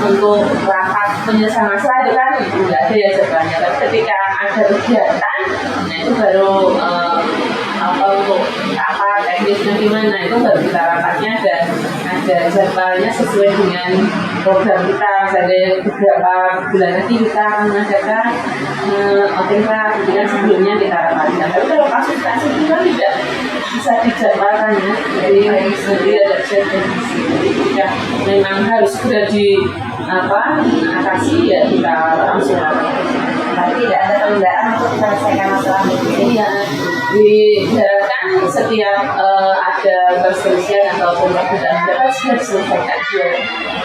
untuk rapat penyelesaian masalah itu kan nggak ada ya jadwalnya. Tapi ketika ada kegiatan, nah itu baru untuk apa teknisnya gimana itu baru kita rapatnya ada jadwalnya sesuai dengan program kita. Misalnya beberapa bulan nanti kita akan mengadakan OTK, kemudian sebelumnya kita rapatkan. Tapi kalau kasus itu kan tidak bisa dijadwalkan ya. Jadi tidak ada prediksi. Jadi jika memang harus sudah atasi ya kita langsung Berarti tidak ada penundaan untuk menyelesaikan masalah ini. Iya, diharapkan setiap ada perselisihan ataupun perbedaan pendapat sudah diselesaikan biar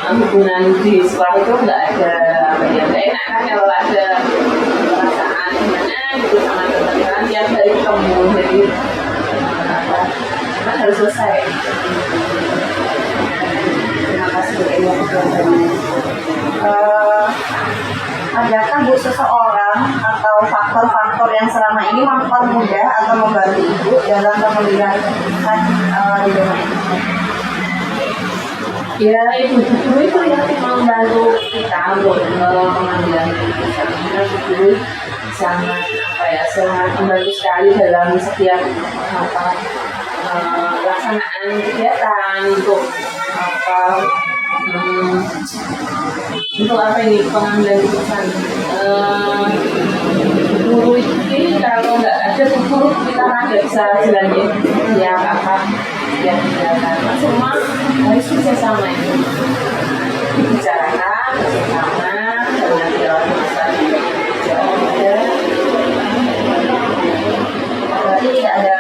hubungan di sekolah itu nggak ada nggak enak kan kalau ada perasaan gimana gitu sama teman-teman tiap hari ketemu jadi cuma harus selesai. Terima kasih Bu Ewa penjelasannya. Adakah Bu seseorang atau faktor-faktor yang selama ini mempermudah atau membantu Ibu dalam pemilihan di rumah ini? Ya ibu guru itu yang membantu kita untuk pengambilan keputusan. Guru sangat sangat membantu sekali dalam setiap pelaksanaan kegiatan untuk ini pengambilan keputusan. Guru ini kalau nggak ada guru kita nggak bisa jalanin ya apa yang dijalankan semua harus bersama itu dibicarakan bersama dengan dialog masalah Berarti tidak ada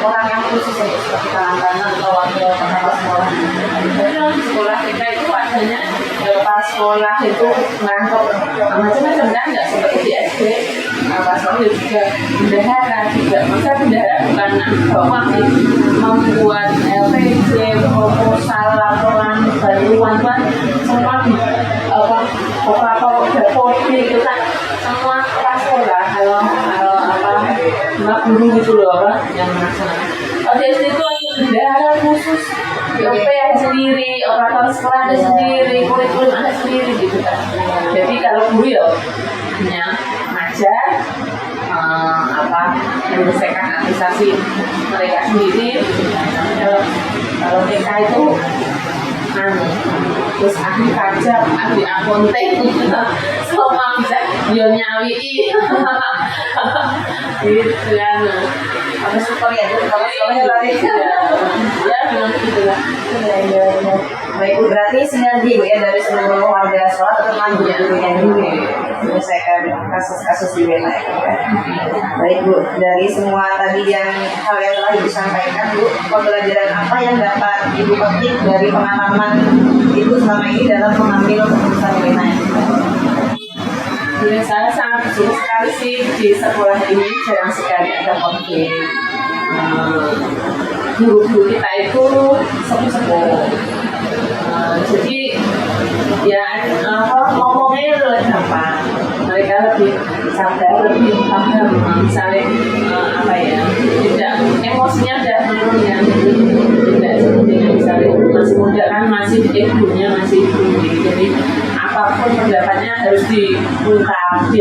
orang yang khusus ya seperti kalangan atau wakil kepala sekolah. dalam sekolah kita itu adanya kepala sekolah itu ngantor macam-macam kan nggak seperti di SD pas juga bendahara juga masa bendahara bukan bawah membuat LPG proposal laporan bantuan kan semua kalau dapur itu kan semua kepala sekolah kalau guru gitu loh yang melaksanakan. Di SD itu ada bendahara khusus OP ada sendiri, operator sekolah ada sendiri, kurikulum ada sendiri gitu kan. Jadi kalau guru ya punya ngajar menyelesaikan administrasi mereka sendiri. Kalau TK itu terus ahli pajak, ahli akunting, semua bisa nyawi gitu kan. Apa super ya itu kalau sekolahnya lari. Ya memang gitu lah. Baik Bu, berarti sinergi Bu ya dari seluruh warga sekolah terutama guru yang menyelesaikan kasus-kasus di wilayah. Baik Bu, dari semua tadi yang hal yang telah Ibu sampaikan Bu, pembelajaran apa yang dapat Ibu petik dari pengalaman Ibu selama ini dalam mengambil keputusan di wilayah? Ya, saya sangat bersyukur sekali sih di sekolah ini jarang sekali ada konflik. Guru-guru kita itu sepuh-sepuh. Jadi ya ngomongnya lebih gampang. Mereka lebih sabar, lebih paham. Misalnya tidak emosinya tidak turun ya. Tidak seperti misalnya masih muda kan masih egonya masih tinggi. Jadi apapun pendapatnya harus diungkap,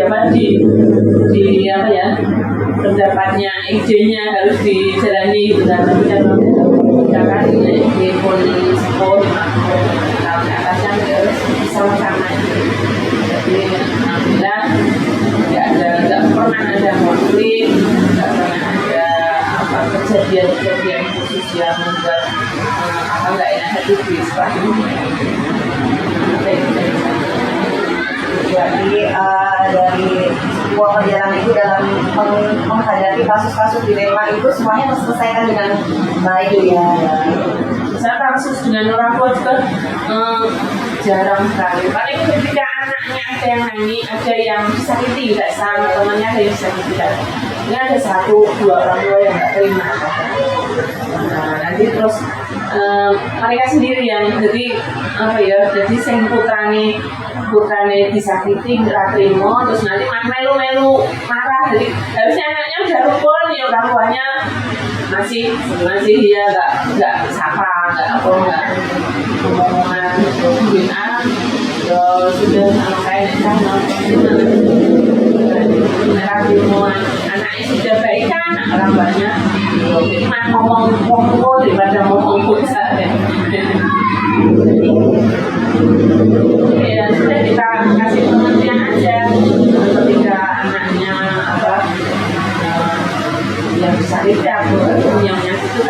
pendapatnya, idenya harus dijalani gitu kan. Tapi kalau kan di polis, kalau ke atasnya harus sama-sama. Jadi alhamdulillah nggak pernah ada konflik, nggak pernah ada kejadian khusus yang membuat nggak enak hati di sekolah ini. Jadi dari sebuah perjalanan itu dalam menghadapi kasus-kasus dilema itu semuanya terselesaikan dengan baik ya. Saya kasus dengan orang tua juga jarang sekali. Paling ketika anaknya ada yang nangis, ada yang disakiti, nggak sama temannya ada yang disakiti. Ini ada 1-2 orang tua yang nggak terima. Nanti terus mereka sendiri yang jadi jadi sing putrane disakiti nggak terima, terus nanti melu marah. Jadi harusnya anaknya udah rukun ya, orang tuanya masih dia nggak sapa, nggak ngomongan bina ya sudah sama kayak mereka terima anaknya sudah baik kan orang banyak mah ngomong daripada ngomong pulsa ya sudah kita kasih pengertian aja ketika anaknya yang bisa tidak punya itu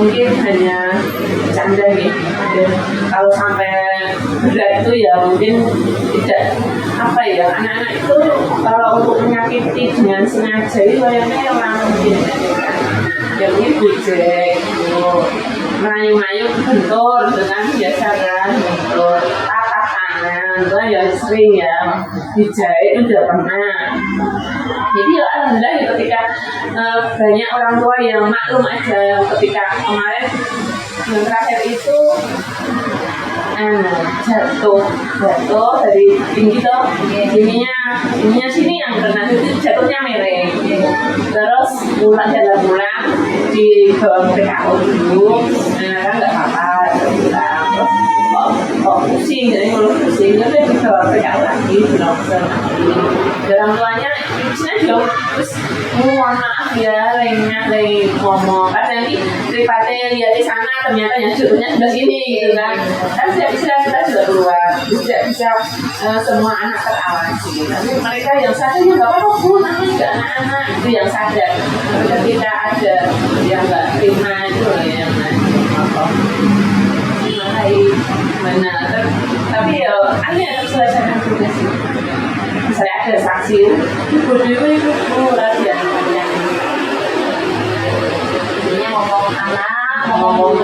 mungkin hanya bercanda gitu. Dan kalau sampai berat itu ya mungkin tidak apa ya, anak-anak itu kalau untuk menyakiti dengan sengaja itu kayaknya orang mungkin ya mungkin bujek gitu, merayu-rayu bentur dengan biasa kan, bentur tatap tangan itu ya sering ya, dijahit itu udah pernah. Jadi ya alhamdulillah ya, ketika banyak orang tua yang maklum aja, ketika kemarin yang terakhir itu jatuh dari tinggi tuh, ininya sini yang kena itu jatuhnya miring, terus jalan pulang di bawah PKO dulu, kan nggak apa-apa, pulang terus kok pusing, jadi kalau pusing itu di bawah PKO lagi, belum lagi. Orang tuanya sini juga terus mohon maaf ya, lagi ngomong kan nanti daripada lihat di sana ternyata yang jatuhnya sebelah sini gitu kan tidak bisa, kita sudah keluar, tidak bisa semua anak terawasi. Tapi mereka yang sadar ya nggak apa-apa pun, namanya juga anak-anak itu yang sadar. Tapi ketika ada yang nggak terima itu yang apa mana, tapi ya aneh harus selesaikan juga sih. Misalnya ada saksi itu mulai dari yang ini ngomong anak, ngomong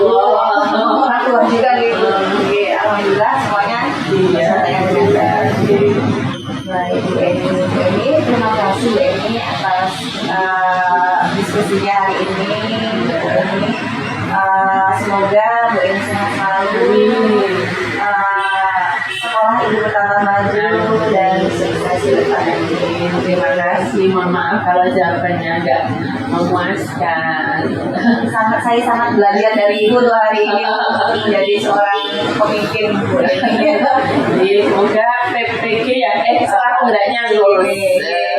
orang tua juga gitu. Alhamdulillah semuanya diselesaikan dengan baik. Baik Bu Eni, terima kasih Bu Eni atas diskusinya hari ini. Semoga Bu Eni sehat selalu, sekolah Ibu bertambah maju dan sukses di depannya. Terima kasih, mohon maaf kalau jawabannya agak memuaskan. Saya sangat belajar dari Ibu 2 hari ini untuk menjadi seorang pemimpin Bu Eni. Semoga PPG ya sekolah mudanya lulus.